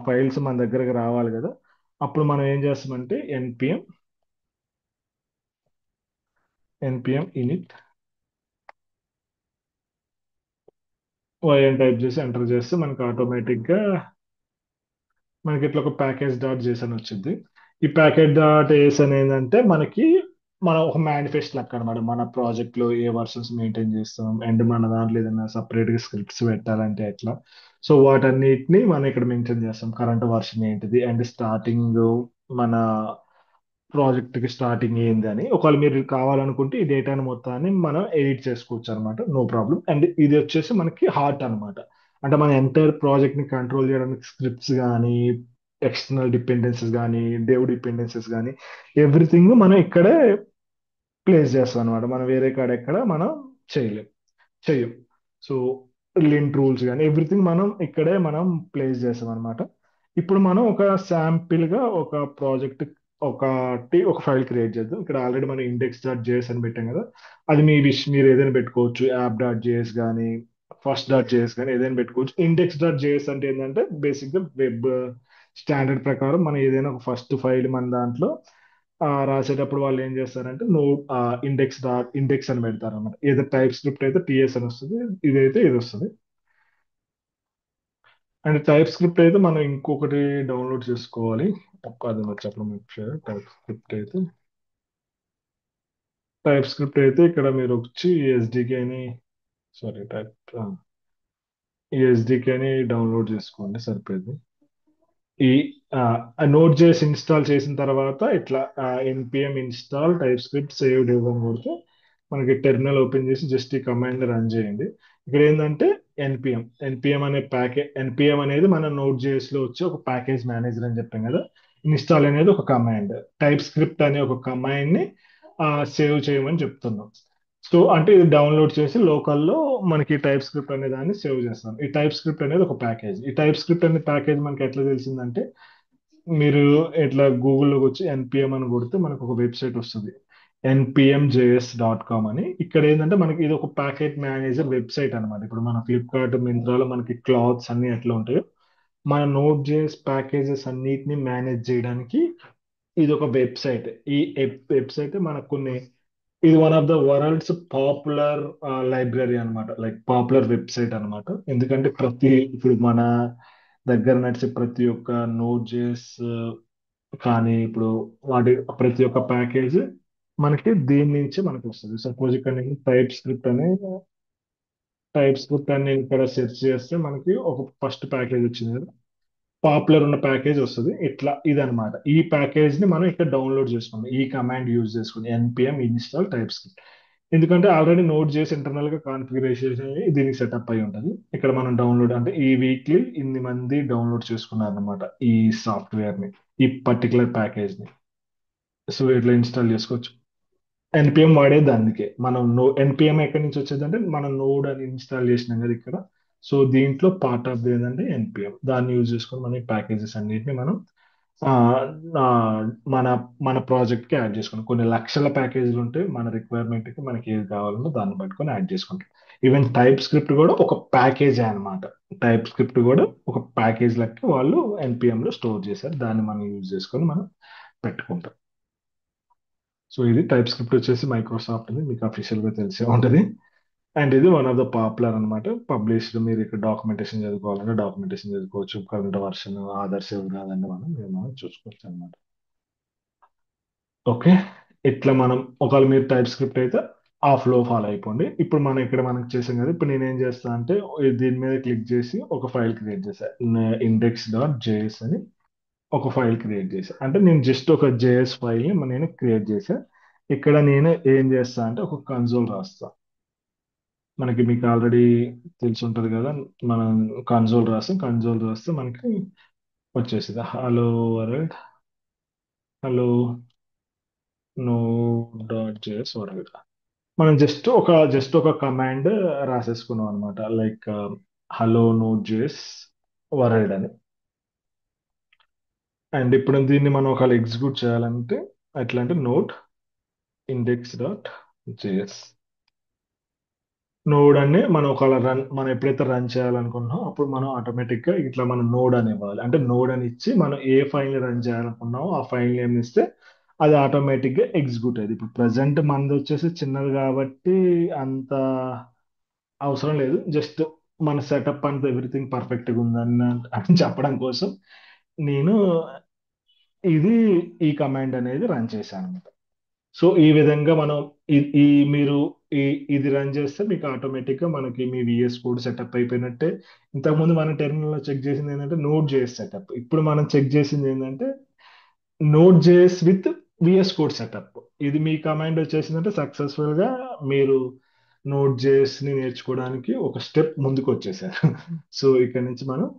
Speaker 1: ఫైల్స్ మన దగ్గరకు రావాలి కదా. అప్పుడు మనం ఏం చేస్తామంటే ఎన్పిఎం ఇనిట్ వై అని టైప్ చేసి ఎంటర్ చేస్తే మనకి ఆటోమేటిక్ గా మనకి ఇట్లా ఒక ప్యాకేజ్ డాట్ జేసన్ వచ్చింది. ఈ ప్యాకేజ్ డాట్ జేసన్ ఏంటంటే మనకి మన ఒక మేనిఫెస్ట్ లెక్క అనమాట. మన ప్రాజెక్ట్ లో ఏ వర్షన్స్ మెయింటైన్ చేస్తాం అండ్ మన దాంట్లో ఏదైనా సపరేట్ గా స్క్రిప్ట్స్ పెట్టాలంటే ఎట్లా, సో వాటన్నిటిని మనం ఇక్కడ మెన్షన్ చేస్తాం. కరెంట్ వర్షన్ ఏంటిది అండ్ స్టార్టింగ్ మన ప్రాజెక్ట్ కి స్టార్టింగ్ ఏంది అని. ఒకవేళ మీరు కావాలనుకుంటే ఈ డేటాను మొత్తాన్ని మనం ఎడిట్ చేసుకోవచ్చు అనమాట, నో ప్రాబ్లం. అండ్ ఇది వచ్చేసి మనకి హార్ట్ అన్నమాట. అంటే మన ఎంటైర్ ప్రాజెక్ట్ ని కంట్రోల్ చేయడానికి స్క్రిప్ట్స్ కానీ, ఎక్స్టర్నల్ డిపెండెన్సీస్ కానీ, డెవ్ డిపెండెన్సీస్ కానీ, ఎవ్రీథింగ్ మనం ఇక్కడే ప్లేస్ చేస్తాం అనమాట. మనం వేరే కాడ ఎక్కడ మనం చేయలేం చెయ్యం. సో లింట్ రూల్స్ కానీ ఎవ్రీథింగ్ మనం ఇక్కడే మనం ప్లేస్ చేస్తాం అనమాట. ఇప్పుడు మనం ఒక శాంపిల్ గా ఒక ప్రాజెక్ట్ ఒక ఫైల్ క్రియేట్ చేద్దాం. ఇక్కడ ఆల్రెడీ మనం ఇండెక్స్ డాట్ జేఎస్ అని పెట్టాం కదా. అది మీ విష్, మీరు ఏదైనా పెట్టుకోవచ్చు. యాప్ డాట్ జేఎస్ కానీ, ఫస్ట్ డాట్ జేఎస్ కానీ ఏదైనా పెట్టుకోవచ్చు. ఇండెక్స్ డాట్ జేఎస్ అంటే ఏంటంటే బేసిక్గా వెబ్ స్టాండర్డ్ ప్రకారం మనం ఏదైనా ఒక ఫస్ట్ ఫైల్ మన దాంట్లో రాసేటప్పుడు వాళ్ళు ఏం చేస్తారంటే నోడ్ ఇండెక్స్ అని పెడతారు అన్నమాట. ఏదో టైప్ స్క్రిప్ట్ అయితే టీఎస్ అని వస్తుంది, ఇదైతే ఇది వస్తుంది. అండ్ టైప్ స్క్రిప్ట్ అయితే మనం ఇంకొకటి డౌన్లోడ్ చేసుకోవాలి. అది చెప్పడం మర్చిపోయాను. టైప్ స్క్రిప్ట్ అయితే ఇక్కడ మీరు వచ్చి ఎస్డికే అని, సారీ ఎస్డికే అని డౌన్లోడ్ చేసుకోండి, సరిపోయింది. ఈ నోట్ చేసి ఇన్స్టాల్ చేసిన తర్వాత ఇట్లా npm install type script saved ఇవ్వని కొడితే మనకి టెర్మినల్ ఓపెన్ చేసి జస్ట్ ఈ కమాండ్ రన్ చేయండి. ఇక్కడ ఏంటంటే ఎన్పిఎం అనేది మన నోట్ జేఎస్ లో వచ్చే ఒక ప్యాకేజ్ మేనేజర్ అని చెప్పాం కదా. ఇన్స్టాల్ అనేది ఒక కమాండ్, టైప్ స్క్రిప్ట్ అనే ఒక కమాండ్ ని సేవ్ చేయమని చెప్తున్నాం. సో అంటే ఇది డౌన్లోడ్ చేసి లోకల్లో మనకి టైప్ స్క్రిప్ట్ అనే దాన్ని సేవ్ చేస్తాం. ఈ టైప్ స్క్రిప్ట్ అనేది ఒక ప్యాకేజ్. ఈ టైప్ స్క్రిప్ట్ అనే ప్యాకేజ్ మనకి ఎట్లా తెలిసిందంటే, మీరు ఇట్లా గూగుల్లోకి వచ్చి ఎన్పిఎం అని కొడితే మనకు ఒక వెబ్సైట్ వస్తుంది, npmjs.com అని. ఇక్కడ ఏంటంటే మనకి ఇది ఒక ప్యాకేజ్ మేనేజర్ వెబ్సైట్ అనమాట. ఇప్పుడు మన ఫ్లిప్కార్ట్, మింత్రాలో మనకి క్లాత్స్ అన్ని ఎట్లా ఉంటాయో, మన నోట్ జేఎస్ ప్యాకేజెస్ అన్నిటిని మేనేజ్ చేయడానికి ఇది ఒక వెబ్సైట్. ఈ వెబ్సైట్ మనకు కొన్ని, ఇది one of the world's popular library అన్నమాట, లైక్ పాపులర్ వెబ్సైట్ అన్నమాట. ఎందుకంటే ఇప్పుడు మన దగ్గర నడిచే ప్రతి ఒక్క నోట్ జేఎస్ కానీ ఇప్పుడు వాటి ప్రతి ఒక్క ప్యాకేజ్ మనకి దీని నుంచి మనకి వస్తుంది. సపోజ్ ఇక్కడ నేను టైప్ స్క్రిప్ట్ అని నేను ఇక్కడ సెర్చ్ చేస్తే మనకి ఒక ఫస్ట్ ప్యాకేజ్ వచ్చింది కదా, పాపులర్ ఉన్న ప్యాకేజ్ వస్తుంది. ఇట్లా ఇదనమాట. ఈ ప్యాకేజ్ ని మనం ఇక్కడ డౌన్లోడ్ చేసుకోండి, ఈ కమాండ్ యూజ్ చేసుకుని npm ఇన్స్టాల్ టైప్ స్క్రిప్ట్. ఎందుకంటే ఆల్రెడీ నోట్ చేసి ఇంటర్నల్ గా కాన్ఫిగరేషన్ దీనికి సెటప్ అయి ఉంటుంది. ఇక్కడ మనం డౌన్లోడ్ అంటే ఈ వీక్లీ ఇన్ని మంది డౌన్లోడ్ చేసుకున్నారు అనమాట ఈ సాఫ్ట్వేర్ ని, ఈ పర్టికులర్ ప్యాకేజ్ ని. సో ఇట్లా ఇన్స్టాల్ చేసుకోవచ్చు. ఎన్పిఎం వాడేది అందుకే. మనం ఎన్పిఎం ఎక్కడి నుంచి వచ్చేది అంటే మనం నోడ్ అని ఇన్స్టాల్ చేసినాం కదా ఇక్కడ. సో దీంట్లో పార్ట్ ఆఫ్ ఏంటంటే ఎన్పిఎం, దాన్ని యూజ్ చేసుకొని మన ప్యాకేజెస్ అన్నిటిని మనం ఆ, ఆ, మన మన ప్రాజెక్ట్ కి యాడ్ చేసుకుంటాం. కొన్ని లక్షల ప్యాకేజీలు ఉంటాయి, మన రిక్వైర్మెంట్ కి మనకి ఏది కావాలనో దాన్ని పట్టుకొని యాడ్ చేసుకుంటాం. ఈవెన్ టైప్ స్క్రిప్ట్ కూడా ఒక ప్యాకేజ్ అన్నమాట. టైప్ స్క్రిప్ట్ కూడా ఒక ప్యాకేజ్ లెక్క వాళ్ళు ఎన్పిఎం లో స్టోర్ చేశారు, దాన్ని మనం యూజ్ చేసుకొని మనం పెట్టుకుంటాం. సో ఇది టైప్ స్క్రిప్ట్ వచ్చేసి మైక్రోసాఫ్ట్ అని మీకు అఫీషియల్ గా తెలిసే ఉంటది. అండ్ ఇది వన్ ఆఫ్ ద పాపులర్ అనమాట. పబ్లిష్డ్, మీరు ఇక్కడ డాక్యుమెంటేషన్ చదువుకోవాలంటే డాక్యుమెంటేషన్ చదువుకోవచ్చు. కరెంట్ వర్షన్, ఆదర్శ కాదండి, మనం చూసుకోవచ్చు అనమాట. ఓకే, ఇట్లా మనం ఒకవేళ మీరు టైప్ స్క్రిప్ట్ అయితే ఆ ఫ్లో ఫాలో అయిపోండి. ఇప్పుడు మనం ఇక్కడ మనకి చేసాం కదా, ఇప్పుడు నేను ఏం చేస్తా అంటే దీని మీద క్లిక్ చేసి ఒక ఫైల్ క్రియేట్ చేశా, index.js అని ఒక ఫైల్ క్రియేట్ చేశా. అంటే నేను జస్ట్ ఒక జేఎస్ ఫైల్ ని నేను క్రియేట్ చేశా. ఇక్కడ నేను ఏం చేస్తా అంటే ఒక కన్సోల్ రాస్తా. మీకు ఆల్రెడీ తెలిసి ఉంటది కదా, మనం కన్సోల్ రాస్తే మనకి వచ్చేసింది hello world, hello node dot JS world. మనం జస్ట్ ఒక కమాండ్ రాసేసుకున్నాం అనమాట, like hello node JS world అని. అండ్ ఇప్పుడు దీన్ని మనం ఒకవేళ ఎగ్జిక్యూట్ చేయాలంటే ఎట్లా అంటే నోట్ index.js నోడ్ అని మనం ఒకవేళ మనం ఎప్పుడైతే రన్ చేయాలనుకుంటున్నామో అప్పుడు మనం ఆటోమేటిక్ గా ఇట్లా మనం నోడ్ అని ఇవ్వాలి. అంటే నోడ్ అని ఇచ్చి మనం ఏ ఫైల్ ని రన్ చేయాలనుకున్నామో ఆ ఫైల్ నేమ్ ఇస్తే అది ఆటోమేటిక్ గా ఎగ్జిక్యూట్ అయ్యింది. ఇప్పుడు ప్రజెంట్ మనది వచ్చేసి చిన్నది కాబట్టి అంత అవసరం లేదు. జస్ట్ మన సెటప్ అంతా ఎవ్రీథింగ్ పర్ఫెక్ట్ గా ఉందని అని చెప్పడం కోసం నేను ఇది ఈ కమాండ్ అనేది రన్ చేశాను. సో ఈ విధంగా మనం ఈ మీరు ఈ ఇది రన్ చేస్తే మీకు ఆటోమేటిక్ గా మనకి మీ విఎస్ కోడ్ సెటప్ అయిపోయినట్టే. ఇంతకుముందు మనం టెర్మినల్ లో చెక్ చేసింది ఏంటంటే నోడ్ జేఎస్ సెటప్, ఇప్పుడు మనం చెక్ చేసింది ఏంటంటే node JS with VS code setup. ఇది మీ కమాండ్ వచ్చేసిందంటే సక్సెస్ఫుల్ గా మీరు నోడ్ జేఎస్ ని నేర్చుకోవడానికి ఒక స్టెప్ ముందుకు వచ్చేసారు. సో ఇక్కడ నుంచి మనం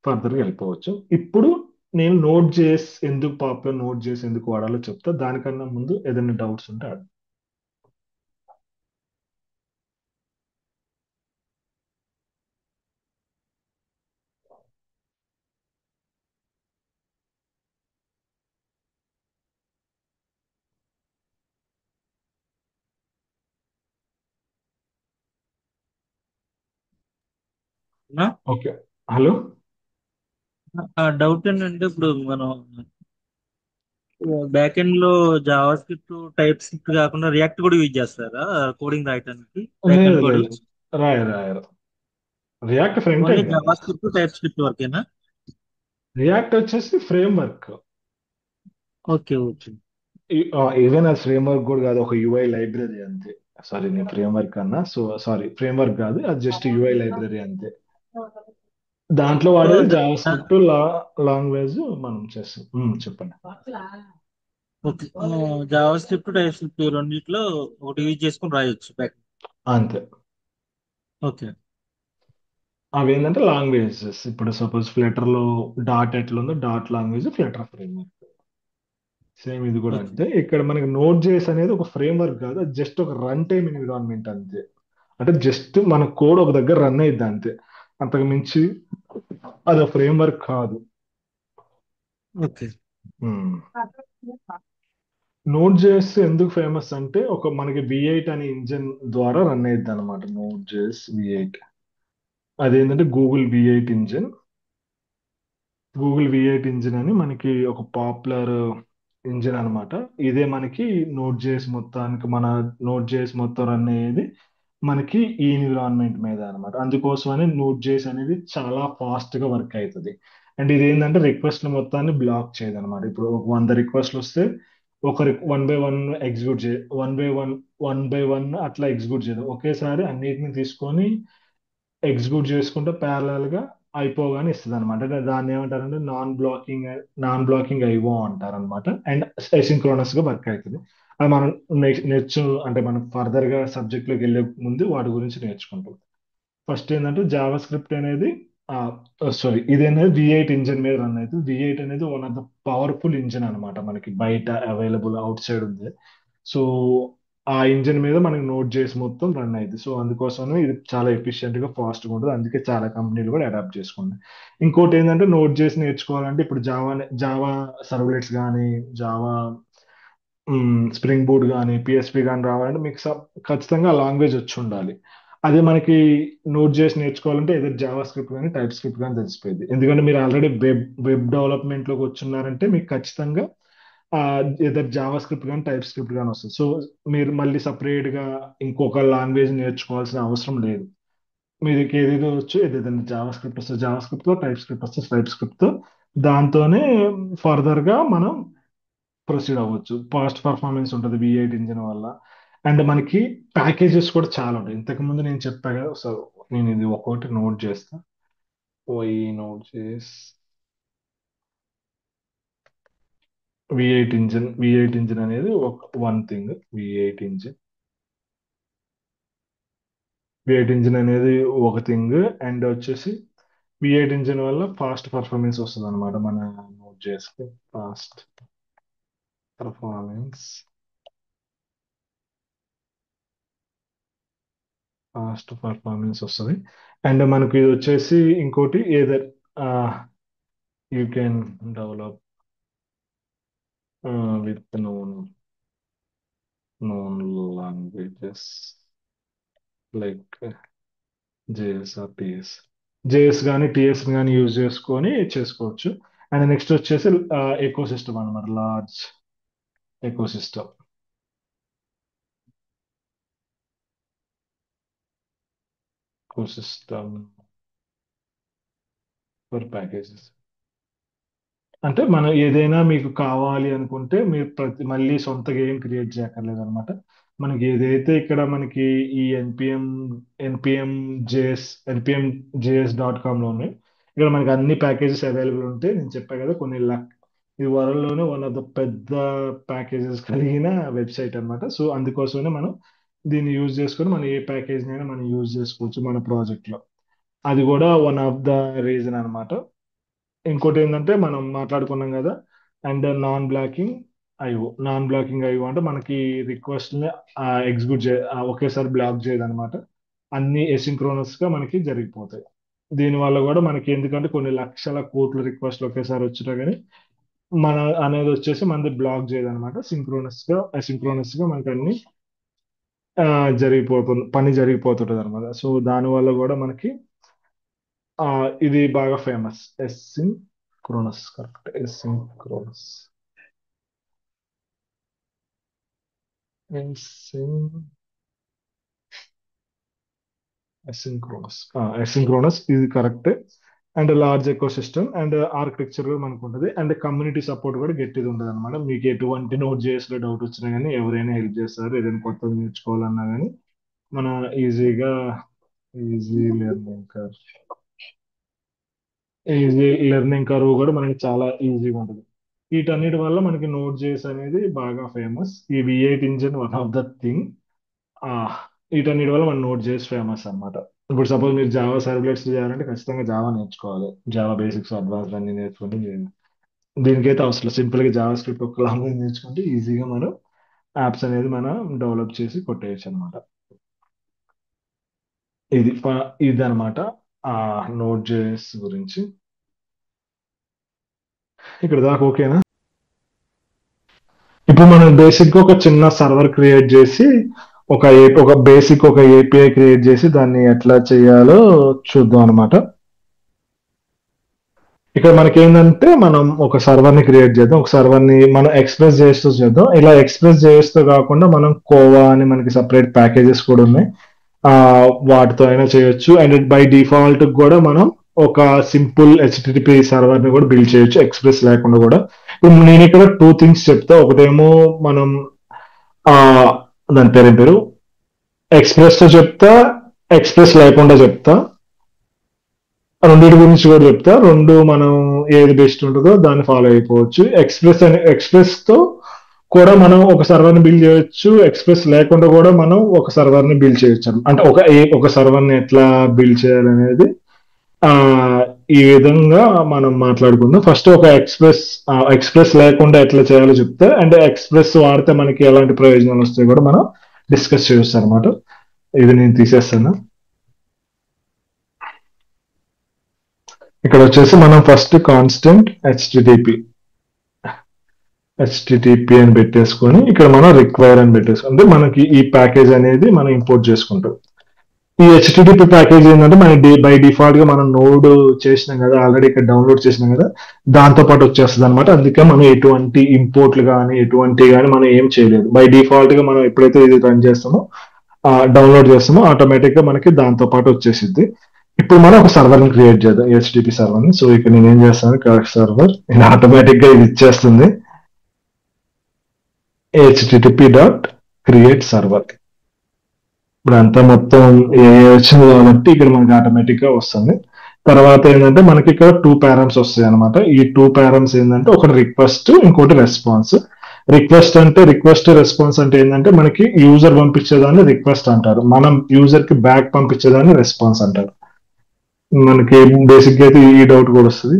Speaker 1: ఫర్దర్ గా వెళ్ళిపోవచ్చు. ఇప్పుడు నేను నోడ్ జేఎస్ ఎందుకు వాడాలో చెప్తా. దానికన్నా ముందు ఏదైనా డౌట్స్ ఉంటే అడగండి. ఓకే. హలో.
Speaker 2: ఆ డౌట్ ఏంటంటే ఇప్పుడు మనం బ్యాక్ ఎండ్ లో జావా స్క్రిప్ట్ టైప్ స్క్రిప్ట్ కాకుండా రియాక్ట్ కూడా యూజ్ చేస్తారా కోడింగ్ రాయడానికి బ్యాక్
Speaker 1: లేదు
Speaker 2: ఎండ్ కోడ్?
Speaker 1: లేదు, రాయరు. రియాక్ట్ ఫ్రంట్
Speaker 2: ఓన్లీ
Speaker 1: ఎండ్ కదా.
Speaker 2: జావా స్క్రిప్ట్ టైప్ స్క్రిప్ట్ వరకేనా?
Speaker 1: రియాక్ట్ వచ్చేసి framework.
Speaker 2: Okay okay.
Speaker 1: Even అది ఫ్రేమ్ వర్క్ కూడా కాదు, ఒక యుఐ లైబ్రరీ అంతే. సారీ, నేను ఫ్రేమ్ వర్క్ అన్నా, సో సారీ, ఫ్రేమ్ వర్క్ కాదు, అది జస్ట్ యుఐ లైబ్రరీ అంతే. దాంట్లో
Speaker 2: సో
Speaker 1: వాడేది జావా స్క్రిప్ట్ లాంగ్వేజ్ మనం చేస్తాం. చెప్పండి.
Speaker 2: Okay, Java script type script రెండిట్లో ఒకటి యూజ్ చేసుకొని రాయొచ్చు బ్యాక్.
Speaker 1: అంతే.
Speaker 2: ఓకే
Speaker 1: అవి ఏంటంటే లాంగ్వేజెస్. ఇప్పుడు సపోజ్ ఫ్లటర్ లో డాట్ ఎట్లుందో, dot language Flutter frame work. Same ఇది కూడా
Speaker 2: ఓకే
Speaker 1: అంతే. ఇక్కడ మనకి నోడ్ జేఎస్ అనేది ఒక ఫ్రేమ్ వర్క్ కాదు, అది జస్ట్ ఒక రన్ టైమ్ ఎన్విరాన్మెంట్ అంతే. అంటే జస్ట్ మన కోడ్ ఒక దగ్గర రన్ అయ్యిద్ది అంతే. అంతకు మించి అది ఫ్రేమ్ వర్క్ కాదు.
Speaker 2: ఓకే.
Speaker 1: నోడ్ జేఎస్ ఎందుకు ఫేమస్ అంటే, ఒక మనకి V8 అనే ఇంజిన్ ద్వారా రన్ అయ్యిద్ది అనమాట. నోడ్ జేఎస్ V8 అదేంటంటే Google V8 engine. Google V8 engine అని మనకి ఒక పాపులర్ ఇంజిన్ అన్నమాట. ఇదే మనకి నోడ్ జేఎస్ మొత్తానికి, మన నోడ్ జేఎస్ మొత్తం రన్ అయ్యేది మనకి ఈ ఎన్విరాన్మెంట్ మీద అనమాట. అందుకోసమని నోడ్ జేఎస్ అనేది చాలా ఫాస్ట్ గా వర్క్ అవుతుంది. అండ్ ఇది ఏంటంటే రిక్వెస్ట్ మొత్తాన్ని బ్లాక్ చేయదు అనమాట. ఇప్పుడు ఒక 100 రిక్వెస్ట్లు వస్తే ఒక వన్ బై వన్ ఎగ్జిక్యూట్ చే వన్ బై వన్ అట్లా ఎగ్జిక్యూట్ చేయదు. ఒకేసారి అన్నిటిని తీసుకొని ఎగ్జిక్యూట్ చేసుకుంటే ప్యారలల్ గా అయిపోగానే ఇస్తుంది అనమాట. అంటే దాన్ని ఏమంటారంటే నాన్ బ్లాకింగ్ ఐఓ అంటారు అనమాట. అండ్ అసింక్రోనస్ గా వర్క్ అవుతుంది. అది మనం అంటే మనం ఫర్దర్ గా సబ్జెక్ట్ లోకి వెళ్ళే ముందు వాటి గురించి నేర్చుకుంటాం. ఫస్ట్ ఏంటంటే జావా స్క్రిప్ట్ అనేది, సారీ, ఇది అనేది V8 ఇంజిన్ మీద రన్ అవుతుంది. V8 అనేది one of the powerful engine అనమాట. మనకి బయట అవైలబుల్ అవుట్ సైడ్ ఉంది. సో ఆ ఇంజిన్ మీద మనకి నోట్ చేసి మొత్తం రన్ అయింది. సో అందుకోసమే ఇది చాలా ఎఫిషియెంట్ గా ఫాస్ట్ గా ఉంటుంది. అందుకే చాలా కంపెనీలు కూడా అడాప్ట్ చేసుకున్నాయి. ఇంకోటి ఏంటంటే నోట్ చేసి నేర్చుకోవాలంటే, ఇప్పుడు జావా సర్వ్లెట్స్ కానీ, జావా స్ప్రింగ్ బూట్ కానీ, పిఎస్పి కానీ రావాలంటే మీకు ఖచ్చితంగా లాంగ్వేజ్ వచ్చి ఉండాలి. అదే మనకి నోట్ చేసి నేర్చుకోవాలంటే ఏదో జావా స్క్రిప్ట్ కానీ టైప్ స్క్రిప్ట్ కానీ తెలిసిపోయింది. ఎందుకంటే మీరు ఆల్రెడీ వెబ్ డెవలప్మెంట్ లోకి వచ్చున్నారంటే మీకు ఖచ్చితంగా ఏదో జావా స్క్రిప్ట్ కానీ టైప్ స్క్రిప్ట్ కానీ వస్తుంది. సో మీరు మళ్ళీ సపరేట్ గా ఇంకొక లాంగ్వేజ్ నేర్చుకోవాల్సిన అవసరం లేదు. మీకు ఏదేదో వచ్చు, ఏదైతే జావా స్క్రిప్ట్ వస్తే జావా స్క్రిప్ట్ తో, టైప్ స్క్రిప్ట్ వస్తే టైప్ స్క్రిప్ట్ తో, దాంతోనే ఫర్దర్ గా మనం ప్రొసీడ్ అవ్వచ్చు. ఫాస్ట్ పర్ఫార్మెన్స్ ఉంటుంది V8 ఇంజిన్ వల్ల. అండ్ మనకి ప్యాకేజెస్ కూడా చాలా ఉంటాయి. ఇంతకు ముందు నేను చెప్పా కదా, సో నేను ఇది ఒక్కొక్కటి నోట్ చేస్తా. వై నోట్ చేసి V8 ఇంజిన్ అనేది ఒక one thing. V8 engine V8 engine అనేది ఒక థింగ్. అండ్ వచ్చేసి V8 ఇంజిన్ వల్ల ఫాస్ట్ పర్ఫార్మెన్స్ వస్తుంది అనమాట. మన నోట్ చేస్తే పర్ఫార్మెన్స్ ఫాస్ట్ పర్ఫార్మెన్స్ వస్తుంది. అండ్ మనకి ఇది వచ్చేసి ఇంకోటి either you can develop with known languages like JS or TS. JS కానీ టిఎస్ కానీ యూజ్ చేసుకొని చేసుకోవచ్చు. అండ్ నెక్స్ట్ వచ్చేసి ఎకో సిస్టమ్ అనమాట. Large ecosystem ecosystem for packages. అంటే మనం ఏదైనా మీకు కావాలి అనుకుంటే మీరు మళ్ళీ సొంతగా ఏం క్రియేట్ చేయక్కర్లేదు అనమాట. మనకి ఏదైతే ఇక్కడ మనకి ఈ npm.js.com లో ఉన్నాయి. ఇక్కడ మనకి అన్ని ప్యాకేజెస్ అవైలబుల్ ఉంటాయి. నేను చెప్పా కదా, కొన్ని ఇది వరల్డ్ లోనే వన్ ఆఫ్ ద పెద్ద ప్యాకేజెస్ కలిగిన వెబ్సైట్ అన్నమాట. సో అందుకోసమే మనం దీన్ని యూజ్ చేసుకొని మనం ఏ ప్యాకేజ్ అయినా మనం యూజ్ చేసుకోవచ్చు మన ప్రాజెక్ట్ లో. అది కూడా వన్ ఆఫ్ ద రీజన్ అన్నమాట. ఇంకోటి ఏంటంటే మనం మాట్లాడుకున్నాం కదా, అండ్ నాన్ బ్లాకింగ్ ఐఓ అంటే మనకి రిక్వెస్ట్ ని ఎగ్జిక్యూట్ ఒకేసారి బ్లాక్ చేయదు అనమాట. అన్ని ఎసింక్రోనస్ గా మనకి జరిగిపోతాయి. దీని వల్ల కూడా మనకి, ఎందుకంటే కొన్ని లక్షల కోట్ల రిక్వెస్ట్లు ఒకేసారి వచ్చినా కానీ మన అనేది వచ్చేసి మనది బ్లాక్ చేయదు అనమాట. అసింక్రోనస్ గా మనకి అన్ని పని జరిగిపోతుంటది అనమాట. సో దాని వల్ల కూడా మనకి ఇది బాగా ఫేమస్. ఎసింక్రోనస్, కరెక్ట్. ఎసింక్రోనస్, ఎసింక్రోనస్ ఇది correct. And large eco system and architecture కూడా మనకు ఉంటుంది. అండ్ కమ్యూనిటీ సపోర్ట్ కూడా గట్టిది ఉంటుంది అనమాట. మీకు ఎటువంటి నోట్ జేఎస్ లో డౌట్ వచ్చినా కానీ ఎవరైనా హెల్ప్ చేస్తారు. ఏదైనా కొత్తది నేర్చుకోవాలన్నా కానీ మన ఈజీగా ఈజీ లెర్నింగ్ కర్ ఈజీ లెర్నింగ్ కర్వ్ కూడా మనకి చాలా ఈజీగా ఉంటుంది. వీటన్నిటి వల్ల మనకి నోట్ జేఎస్ అనేది బాగా ఫేమస్. ఈ V8 engine one of the thing. ఆ, వీటన్నిటి వల్ల మన నోట్ జేఎస్ ఫేమస్ అన్నమాట. ఇప్పుడు సపోజ్ మీరు జావా సర్వ్లెట్స్ చేయాలంటే ఖచ్చితంగా జావా నేర్చుకోవాలి. జావా బేసిక్స్ అడ్వాన్స్ అన్ని నేర్చుకుంటే దీనికైతే అవసరం. సింపుల్ గా జావా స్క్రిప్ట్ ఒక లాంగ్వేజ్ నేర్చుకుంటే ఈజీగా మనం యాప్స్ అనేది మనం డెవలప్ చేసి కొట్టేయచ్చు అనమాట. ఇది అనమాట ఆ నోట్ జేఎస్ గురించి. ఇక్కడ దాకా ఓకేనా? ఇప్పుడు మనం బేసిక్ గా ఒక చిన్న సర్వర్ క్రియేట్ చేసి ఒక బేసిక్ ఒక ఏపీఐ క్రియేట్ చేసి దాన్ని ఎట్లా చేయాలో చూద్దాం అనమాట. ఇక్కడ మనకి ఏంటంటే మనం ఒక సర్వర్ ని క్రియేట్ చేద్దాం. ఒక సర్వర్ ని మనం ఎక్స్ప్రెస్ చేస్తూ చేద్దాం. ఇలా ఎక్స్ప్రెస్ చేస్తూ కాకుండా మనం కోవా అని మనకి సపరేట్ ప్యాకేజెస్ కూడా ఉన్నాయి. వాటితో అయినా చేయొచ్చు. అండ్ బై డిఫాల్ట్ కూడా మనం ఒక సింపుల్ హెచ్టిటిపి సర్వర్ ని కూడా బిల్డ్ చేయొచ్చు ఎక్స్ప్రెస్ లేకుండా కూడా. ఇప్పుడు నేను ఇక్కడ 2 థింగ్స్ చెప్తా. ఒకటేమో మనం ఆ దాని పేరు ఎక్స్ప్రెస్ తో చెప్తా, ఎక్స్ప్రెస్ లేకుండా చెప్తా. రెండింటి గురించి కూడా చెప్తా. రెండు మనం ఏది బెస్ట్ ఉంటుందో దాన్ని ఫాలో అయిపోవచ్చు. ఎక్స్ప్రెస్ తో కూడా మనం ఒక సర్వర్ ని బిల్డ్ చేయొచ్చు. ఎక్స్ప్రెస్ లేకుండా కూడా మనం ఒక సర్వర్ ని బిల్డ్ చేయొచ్చు. అంటే ఒక సర్వర్ ని ఎట్లా బిల్డ్ చేయాలనేది ఈ విధంగా మనం మాట్లాడుకుందాం. ఫస్ట్ ఒక ఎక్స్ప్రెస్ లేకుండా ఎట్లా చేయాలో చెప్తే, అంటే ఎక్స్ప్రెస్ వాడితే మనకి ఎలాంటి ప్రయోజనాలు వస్తాయి కూడా మనం డిస్కస్ చేయొచ్చు అనమాట. ఇది నేను తీసేస్తాను. ఇక్కడ వచ్చేసి మనం ఫస్ట్ కాన్స్టెంట్ హెచ్టిటిపి అని పెట్టేసుకొని ఇక్కడ మనం రిక్వైర్ అని పెట్టేసుకుంటే మనకి ఈ ప్యాకేజ్ అనేది మనం ఇంపోర్ట్ చేసుకుంటాం. ఈ హెచ్టిటిపి ప్యాకేజ్ ఏంటంటే మన బై డిఫాల్ట్ గా మనం నోడ్ చేసినాం కదా, ఆల్రెడీ ఇక్కడ డౌన్లోడ్ చేసినాం కదా, దాంతో పాటు వచ్చేస్తుంది అనమాట. అందుకే మనం ఎటువంటి ఇంపోర్ట్లు కానీ మనం ఏం చేయలేదు. బై డిఫాల్ట్ గా మనం ఎప్పుడైతే ఇది రన్ చేస్తామో డౌన్లోడ్ చేస్తామో ఆటోమేటిక్ గా మనకి దాంతో పాటు వచ్చేసిద్ది. ఇప్పుడు మనం ఒక సర్వర్ ని క్రియేట్ చేద్దాం, హెచ్టిటిపి సర్వర్ ని. సో ఇక్కడ నేను ఏం చేస్తాను, కరెక్ట్ సర్వర్ ఇది ఆటోమేటిక్ గా ఇది ఇచ్చేస్తుంది. http.create server. ఇప్పుడు అంతా మొత్తం వచ్చింది కాబట్టి ఇక్కడ మనకి ఆటోమేటిక్ గా వస్తుంది. తర్వాత ఏంటంటే మనకి ఇక్కడ 2 పారామ్స్ వస్తాయి అనమాట. ఈ 2 పారామ్స్ ఏంటంటే ఒకటి రిక్వెస్ట్, ఇంకోటి రెస్పాన్స్. రిక్వెస్ట్ రెస్పాన్స్ అంటే ఏంటంటే మనకి యూజర్ పంపించేదాన్ని రిక్వెస్ట్ అంటారు, మనం యూజర్ కి బ్యాక్ పంపించేదాన్ని రెస్పాన్స్ అంటారు. మనకి బేసిక్ గా అయితే ఈ డౌట్ కూడా వస్తుంది.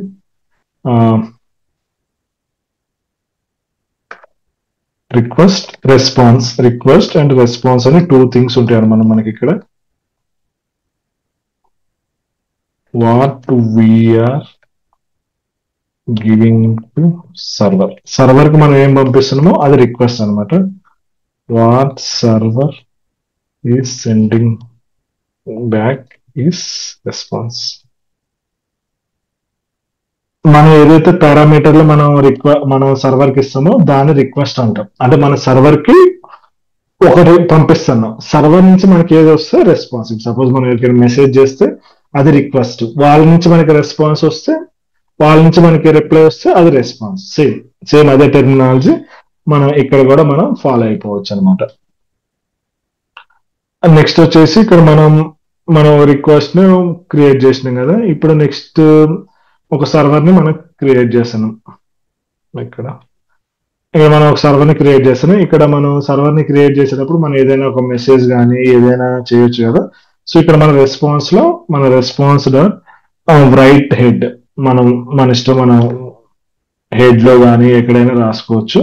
Speaker 1: రిక్వెస్ట్ అండ్ రెస్పాన్స్ అని 2 థింగ్స్ ఉంటాయి అన్నమాట మనకి ఇక్కడ. What we are giving to server కి మనం ఏం పంపిస్తున్నామో అది రిక్వెస్ట్ అనమాట. What server is sending back is response. మనం ఏదైతే పారామీటర్లు మనం సర్వర్ కి ఇస్తామో దాన్ని రిక్వెస్ట్ అంటాం. అంటే మన సర్వర్ కి ఒకటి పంపిస్తున్నాం, సర్వర్ నుంచి మనకి ఏది వస్తే రెస్పాన్స్. సపోజ్ మనం ఎవరికైనా మెసేజ్ చేస్తే అది రిక్వెస్ట్, వాళ్ళ నుంచి మనకి రెస్పాన్స్ వస్తే, వాళ్ళ నుంచి మనకి రిప్లై వస్తే అది రెస్పాన్స్. సేమ్ అదే టెర్మినాలజీ మనం ఇక్కడ కూడా మనం ఫాలో అయిపోవచ్చు అనమాట. నెక్స్ట్ వచ్చేసి ఇక్కడ మనం రిక్వెస్ట్ ని క్రియేట్ చేసినాం కదా. ఇప్పుడు నెక్స్ట్ ఒక సర్వర్ ని మనం క్రియేట్ చేస్తున్నాం. ఇక్కడ మనం ఒక సర్వర్ ని క్రియేట్ చేస్తున్నాం. ఇక్కడ మనం సర్వర్ ని క్రియేట్ చేసేటప్పుడు మనం ఏదైనా ఒక మెసేజ్ కానీ ఏదైనా చేయొచ్చు కదా. సో ఇక్కడ మన రెస్పాన్స్ రైట్ హెడ్ మన ఇష్టం, మన హెడ్ లో కానీ ఎక్కడైనా రాసుకోవచ్చు.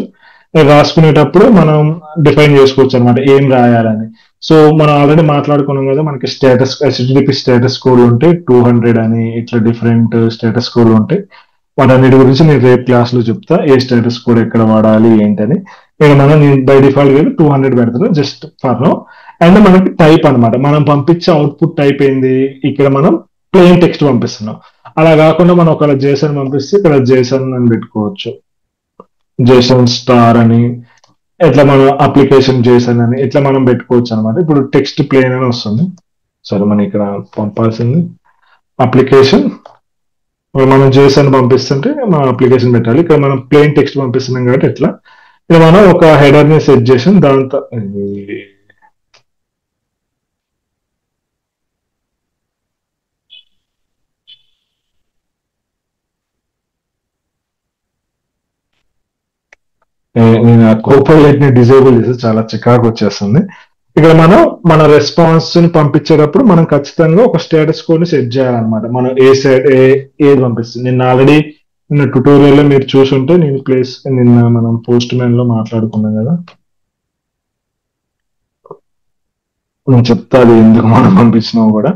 Speaker 1: రాసుకునేటప్పుడు మనం డిఫైన్ చేసుకోవచ్చు అనమాట ఏం రాయాలని. సో మనం ఆల్రెడీ మాట్లాడుకున్నాం కదా, మనకి హెచ్టిటిపి స్టేటస్ కోడ్ ఉంటే 200 అని ఇట్లా డిఫరెంట్ స్టేటస్ కోడ్ ఉంటాయి. వాటన్నిటి గురించి నేను రేపు క్లాస్ లో చెప్తా, ఏ స్టేటస్ కోడ్ ఎక్కడ వాడాలి ఏంటని. ఇక్కడ బై డిఫాల్ట్ గా 200 పెడతారు జస్ట్ ఫర్ నో. అండ్ మనకి టైప్ అనమాట, మనం పంపించే అవుట్పుట్ టైప్ ఏంది, ఇక్కడ మనం ప్లెయిన్ టెక్స్ట్ పంపిస్తున్నాం. అలా కాకుండా మనం ఒకవేళ జేసన్ పంపిస్తే ఇక్కడ జేసన్ అని పెట్టుకోవచ్చు, జేసన్ స్టార్ అని, ఇట్లా మనం అప్లికేషన్ జేసన్ అని ఇట్లా మనం పెట్టుకోవచ్చు అనమాట. ఇప్పుడు టెక్స్ట్ ప్లెయిన్ అని వస్తుంది. సరే మనం ఇక్కడ పంపాల్సింది అప్లికేషన్, మనం జేసన్ పంపిస్తుంటే మనం అప్లికేషన్ పెట్టాలి. ఇక్కడ మనం ప్లెయిన్ టెక్స్ట్ పంపిస్తున్నాం కాబట్టి ఇట్లా ఇక్కడ మనం ఒక హెడర్ ని సెట్ చేసి దాంతో నేను ఆ కోపైలట్ ని డిజేబుల్ చేసి చాలా చికాకు వచ్చేస్తుంది. ఇక్కడ మనం మన రెస్పాన్స్ ని పంపించేటప్పుడు మనం ఖచ్చితంగా ఒక స్టేటస్ కోడ్ ని సెట్ చేయాలన్నమాట. మనం ఏ సైడ్ ఏది పంపిస్తుంది. నిన్న ఆల్రెడీ నిన్న ట్యుటోరియల్ లో మీరు చూసుంటే నిన్న మనం పోస్ట్ మ్యాన్ లో మాట్లాడుకున్నాం కదా, నేను చెప్తా అది ఎందుకు మనం పంపించినావు కూడా.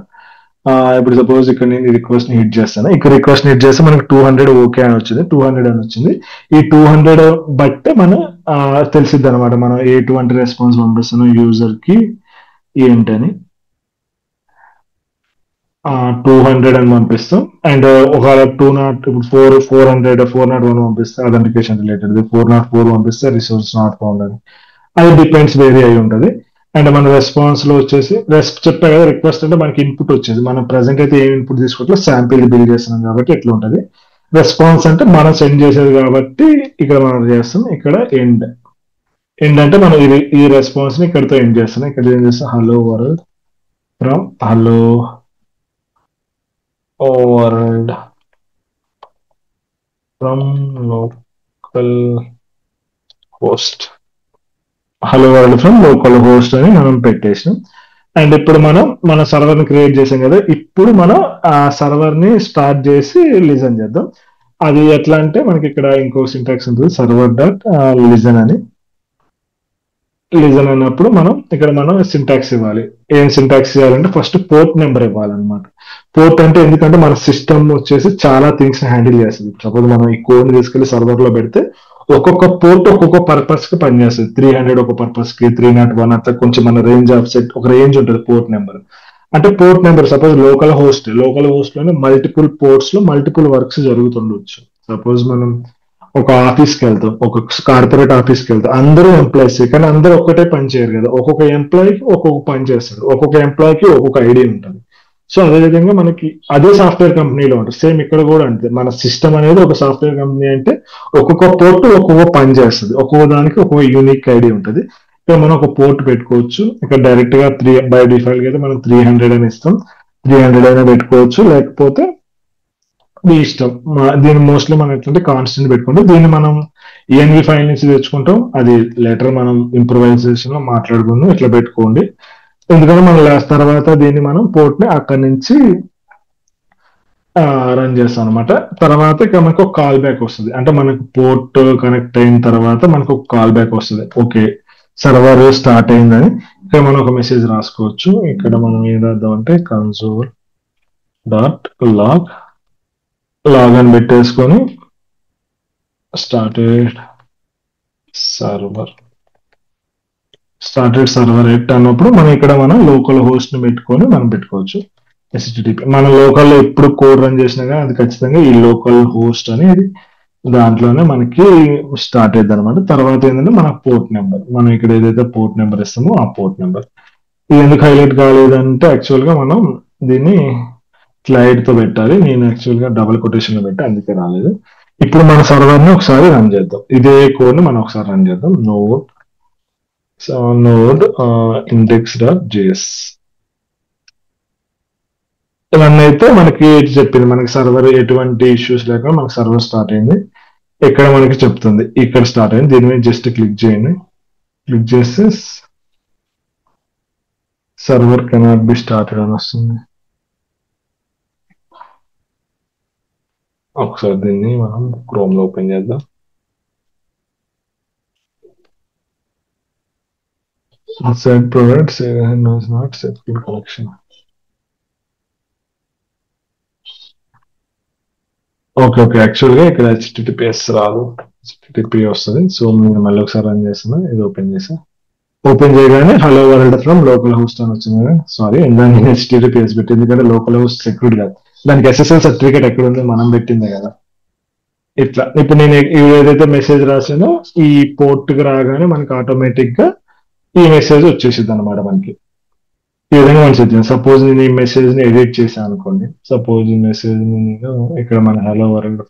Speaker 1: ఇప్పుడు సపోజ్ ఇక్కడ నేను రిక్వెస్ట్ ని హిట్ చేస్తాను. ఇక్కడ రిక్వెస్ట్ ని హిట్ చేస్తే మనకి 200 ఓకే అని వచ్చింది, 200 అని వచ్చింది. ఈ 200 బట్టే మనం తెలిసిద్ది అనమాట మనం ఎటువంటి రెస్పాన్స్ పంపిస్తున్నాం యూజర్ కి ఏంటని. 200 అని పంపిస్తాం. అండ్ ఒకవేళ 401 పంపిస్తే అథెంటికేషన్ రిలేటెడ్, 404 పంపిస్తే రిసోర్స్ నాట్ ఫౌండ్ అని. అది డిపెండ్స్, వేరీ అయి ఉంటుంది. అండ్ మన రెస్పాన్స్ లో వచ్చేసి చెప్పా కదా, రిక్వెస్ట్ అంటే మనకి ఇన్పుట్ వచ్చేది. మనం ప్రెసెంట్ అయితే ఏం ఇన్పుట్ తీసుకోవట్లే, శాంపిల్ బిల్డ్ చేస్తున్నాం కాబట్టి ఎట్లా ఉంటుంది. రెస్పాన్స్ అంటే మనం సెండ్ చేసేది కాబట్టి ఇక్కడ మనం చేస్తాం. ఇక్కడ ఎండ్ అంటే మనం ఈ రెస్పాన్స్ ని ఇక్కడతో ఎండ్ చేస్తున్నాం. ఇక్కడ ఏం చేస్తాం, hello world from hello world from local host, hello world from local host అని మనం పెట్టేసాం. అండ్ ఇప్పుడు మనం మన సర్వర్ ని క్రియేట్ చేసాం కదా, ఇప్పుడు మనం ఆ సర్వర్ ని స్టార్ట్ చేసి లిజన్ చేద్దాం. అది ఎట్లా అంటే మనకి ఇక్కడ ఇంకో సింటాక్స్ ఉంటుంది, సర్వర్ డాట్ లిజన్ అని. లిజన్ అన్నప్పుడు మనం సింటాక్స్ ఇవ్వాలి. ఏం సింటాక్స్ ఇవ్వాలంటే ఫస్ట్ పోర్ట్ నెంబర్ ఇవ్వాలన్నమాట. పోర్ట్ అంటే ఎందుకంటే మన సిస్టమ్ వచ్చేసి చాలా థింగ్స్ హ్యాండిల్ చేస్తుంది. సపోజ్ మనం ఈ కోడ్ ని తీసుకెళ్లి సర్వర్ లో పెడితే ఒక్కొక్క పోర్ట్ ఒక్కొక్క పర్పస్ కి పనిచేస్తుంది. 300 ఒక పర్పస్ కి, 301 అట్లా కొంచెం మన రేంజ్ ఆఫ్ సెట్ ఒక రేంజ్ ఉంటుంది పోర్ట్ నెంబర్. అంటే port number suppose local host లోనే మల్టిపుల్ పోర్ట్స్ లో మల్టిపుల్ వర్క్స్ జరుగుతుండొచ్చు. సపోజ్ మనం ఒక ఆఫీస్కి వెళ్తాం, ఒక కార్పొరేట్ ఆఫీస్కి వెళ్తాం, అందరూ ఎంప్లాయీస్, కానీ అందరూ ఒక్కటే పని చేయరు కదా. ఒక్కొక్క ఎంప్లాయీకి ఒక్కొక్క పని చేస్తారు, ఒక్కొక్క ఎంప్లాయీకి ఒక్కొక్క ఐడి ఉంటుంది. సో అదేవిధంగా మనకి అదే సాఫ్ట్వేర్ కంపెనీలో ఉంటుంది. సేమ్ ఇక్కడ కూడా అంతే, మన సిస్టమ్ అనేది ఒక సాఫ్ట్వేర్ కంపెనీ అంటే ఒక్కొక్క పోర్ట్ ఒక్కొక్క పని చేస్తుంది, ఒక్కొక్క దానికి ఒక్కొక్క యూనిక్ ఐడి ఉంటుంది. ఇక్కడ మనం ఒక పోర్ట్ పెట్టుకోవచ్చు. ఇక్కడ డైరెక్ట్ గా బై డిఫాల్ట్ అయితే మనం 300 అని ఇస్తాం, 300 అయినా పెట్టుకోవచ్చు, లేకపోతే మీ ఇష్టం. దీన్ని మోస్ట్లీ మనం ఎట్లంటే కాన్స్టెంట్ పెట్టుకుంటాం. దీన్ని మనం ENV ఫైల్ నుంచి తెచ్చుకుంటాం, అది లెటర్ మనం ఇంప్రూవైజేషన్ లో మాట్లాడుకుందాం. ఇట్లా పెట్టుకోండి, ఎందుకంటే మనం తర్వాత దీన్ని మనం పోర్ట్ ని అక్కడి నుంచి రన్ చేస్తాం అనమాట. తర్వాత ఇక మనకు ఒక కాల్ బ్యాక్ వస్తుంది. అంటే మనకు పోర్ట్ కనెక్ట్ అయిన తర్వాత మనకు ఒక కాల్ బ్యాక్ వస్తుంది, ఓకే సర్వర్ స్టార్ట్ అయిందని. ఇక్కడ మనం ఒక మెసేజ్ రాసుకోవచ్చు. ఇక్కడ మనం ఏం రాద్దాం అంటే console.log అని పెట్టేసుకొని స్టార్టెడ్ సర్వర్ ఎట్ అన్నప్పుడు మనం ఇక్కడ లోకల్ హోస్ట్ ని పెట్టుకొని మనం పెట్టుకోవచ్చు. HTTP మన లోకల్లో ఎప్పుడు కోడ్ రన్ చేసినా కానీ అది ఖచ్చితంగా ఈ లోకల్ హోస్ట్ అనేది దాంట్లోనే మనకి స్టార్ట్ అయ్యింది అనమాట. తర్వాత ఏంటంటే మన పోర్ట్ నెంబర్, మనం ఇక్కడ ఏదైతే పోర్ట్ నెంబర్ ఇస్తామో ఆ పోర్ట్ నెంబర్. ఇది ఎందుకు హైలైట్ కాలేదంటే యాక్చువల్ గా మనం దీన్ని స్లైడ్ తో పెట్టాలి. నేను యాక్చువల్ గా డబుల్ కొటేషన్ లో పెట్టి అందుకే రాలేదు. ఇప్పుడు మన సర్వర్ ని ఒకసారి రన్ చేద్దాం. ఇదే కోడ్ ని మనం ఒకసారి రన్ చేద్దాం. నోడ్ index.js ఇవన్నీ అయితే మనకి చెప్పింది, మనకి సర్వర్ ఎటువంటి ఇష్యూస్ లేకుండా మనకి సర్వర్ స్టార్ట్ అయింది. ఇక్కడ మనకి చెప్తుంది ఇక్కడ స్టార్ట్ అయింది. దీని మీద జస్ట్ క్లిక్ చేయండి. క్లిక్ చేస్తే సర్వర్ కెనాట్ బి స్టార్టెడ్ అని వస్తుంది. ఒకసారి దీన్ని మనం క్రోమ్ లో ఓపెన్ చేద్దాం. Set provides knows not set connection. Okay actual గా ఇక్కడ HTTPS రాదు, HTTP వస్తుంది. సో నేను మళ్ళీ ఒకసారి రన్ చేస్తున్నా. ఇది ఓపెన్ చేయగానే hello world from local host అని వచ్చింది కదా. సారీ, దాన్ని HTTPS పెట్టి, ఎందుకంటే లోకల్ హోస్ట్ సెక్యూరిటీ కాదు. దానికి SSL సర్టిఫికేట్ ఎక్కడ ఉంది, మనం పెట్టిందే కదా. ఇట్లా ఇప్పుడు నేను ఏదైతే మెసేజ్ రాసానో ఈ పోర్ట్ కి రాగానే మనకి ఆటోమేటిక్ గా ఈ మెసేజ్ వచ్చేసింది అనమాట మనకి. ఈ విధంగా మనం సెట్ చేయాలి. సపోజ్ నేను ఈ మెసేజ్ ని ఎడిట్ చేశాను అనుకోండి. సపోజ్ ఈ మెసేజ్ ని నేను ఇక్కడ మన hello world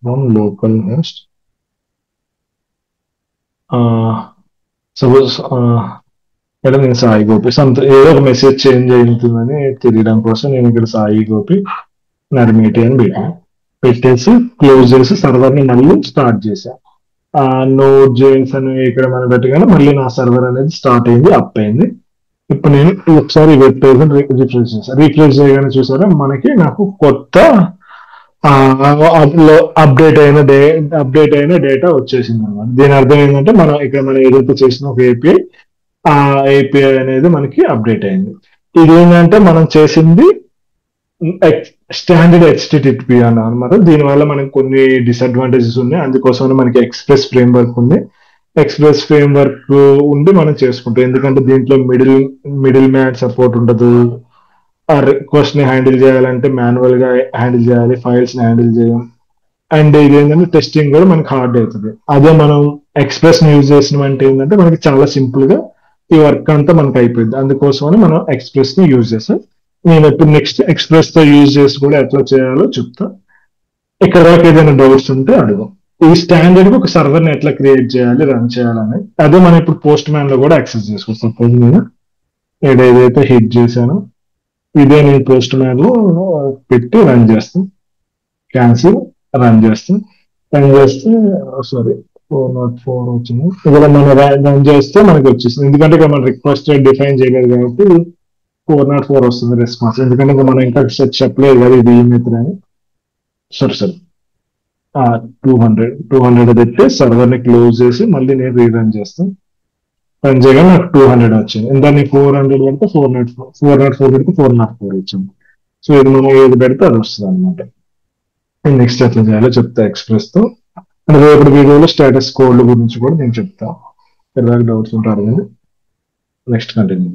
Speaker 1: from local host, suppose ఇక్కడ నేను సాయి గోపి ఏదో ఒక మెసేజ్ చేంజ్ అవుతుందని తెలియడం కోసం నేను ఇక్కడ సాయి గోపి నర్మేటి అని పెట్టేసి క్లోజ్ చేసి సర్వర్ ని మళ్ళీ స్టార్ట్ చేశాను. నోట్ జేమ్స్ అని ఇక్కడ మనం పెట్టగానే మళ్ళీ నా సర్వర్ అనేది స్టార్ట్ అయింది, అప్ అయింది. ఇప్పుడు నేను ఒకసారి వెబ్ పేజ్ రిఫ్రెష్ చేశాను. రిఫ్రెష్ చేయగానే చూసారా మనకి నాకు కొత్త అప్డేట్ అయిన డేటా వచ్చేసింది అనమాట. దీని అర్థం ఏంటంటే మనం ఏదైతే చేసిన ఒక ఏపీఐ, ఆ ఏపీఐ అనేది మనకి అప్డేట్ అయింది. ఇది ఏంటంటే మనం చేసింది స్టాండర్డ్ HTTP అని అనమాట. దీనివల్ల మనకి కొన్ని డిసడ్వాంటేజెస్ ఉన్నాయి. అందుకోసం మనకి ఎక్స్ప్రెస్ ఫ్రేమ్ వర్క్ ఉంది. ఎక్స్ప్రెస్ ఫ్రేమ్ వర్క్ ఉండి మనం చేసుకుంటాం. ఎందుకంటే దీంట్లో మిడిల్ మ్యాన్ సపోర్ట్ ఉండదు. ఆ రిక్వెస్ట్ ని హ్యాండిల్ చేయాలంటే మాన్యువల్ గా హ్యాండిల్ చేయాలి, ఫైల్స్ ని హ్యాండిల్ చేయం. అండ్ ఇది ఏంటంటే టెస్టింగ్ కూడా మనకి హార్డ్ అవుతుంది. అదే మనం ఎక్స్ప్రెస్ ని యూజ్ చేసినామంటే ఏంటంటే మనకి చాలా సింపుల్ గా ఈ వర్క్ అంతా మనకి అయిపోయింది. అందుకోసమని మనం ఎక్స్ప్రెస్ ని యూజ్ చేస్తాం. నేను ఇప్పుడు నెక్స్ట్ ఎక్స్ప్రెస్ తో యూజ్ చేసి కూడా ఎట్లా చేయాలో చెప్తా. ఇక్కడ దాకా ఏదైనా డౌట్స్ ఉంటే అడుగు. ఈ స్టాండర్డ్ గా ఒక సర్వర్ ని ఎట్లా క్రియేట్ చేయాలి, రన్ చేయాలని అదే మనం ఇప్పుడు పోస్ట్ మ్యాన్ లో కూడా యాక్సెస్ చేసుకోవచ్చు. సపోజ్ నేను ఏదైతే హిట్ చేశానో ఇదే నేను పోస్ట్ మ్యాన్ లో పెట్టి రన్ చేస్తాను. క్యాన్సిల్ రన్ చేస్తే సారీ 404 వచ్చింది. ఇక్కడ మనం రన్ చేస్తే మనకి వచ్చేసింది. ఎందుకంటే ఇక్కడ మనం రిక్వెస్ట్ డిఫైన్ చేయలేదు కాబట్టి 404 వస్తుంది రెస్పాన్స్. ఎందుకంటే మనం ఇంకా చెప్పలేదు కదా ఇది మెథడ్ అని. సరే 200 పెట్టి సర్వర్ ని క్లోజ్ చేసి మళ్ళీ నేను రీరన్ చేస్తాను. రన్ చేయగా నాకు 200 వచ్చింది. దాన్ని 400 పెడితే 404 పెడితే 404 వచ్చింది. సో ఇది మనం ఏది పెడితే అది వస్తుంది అనమాట. నెక్స్ట్ ఎట్లా చేయాలో చెప్తా ఎక్స్ప్రెస్ తో. రేపటి వీడియోలో స్టేటస్ కోడ్ గురించి కూడా నేను చెప్తా. ఎలాగ డౌట్స్ ఉంటారు కానీ నెక్స్ట్ కంటిన్యూ.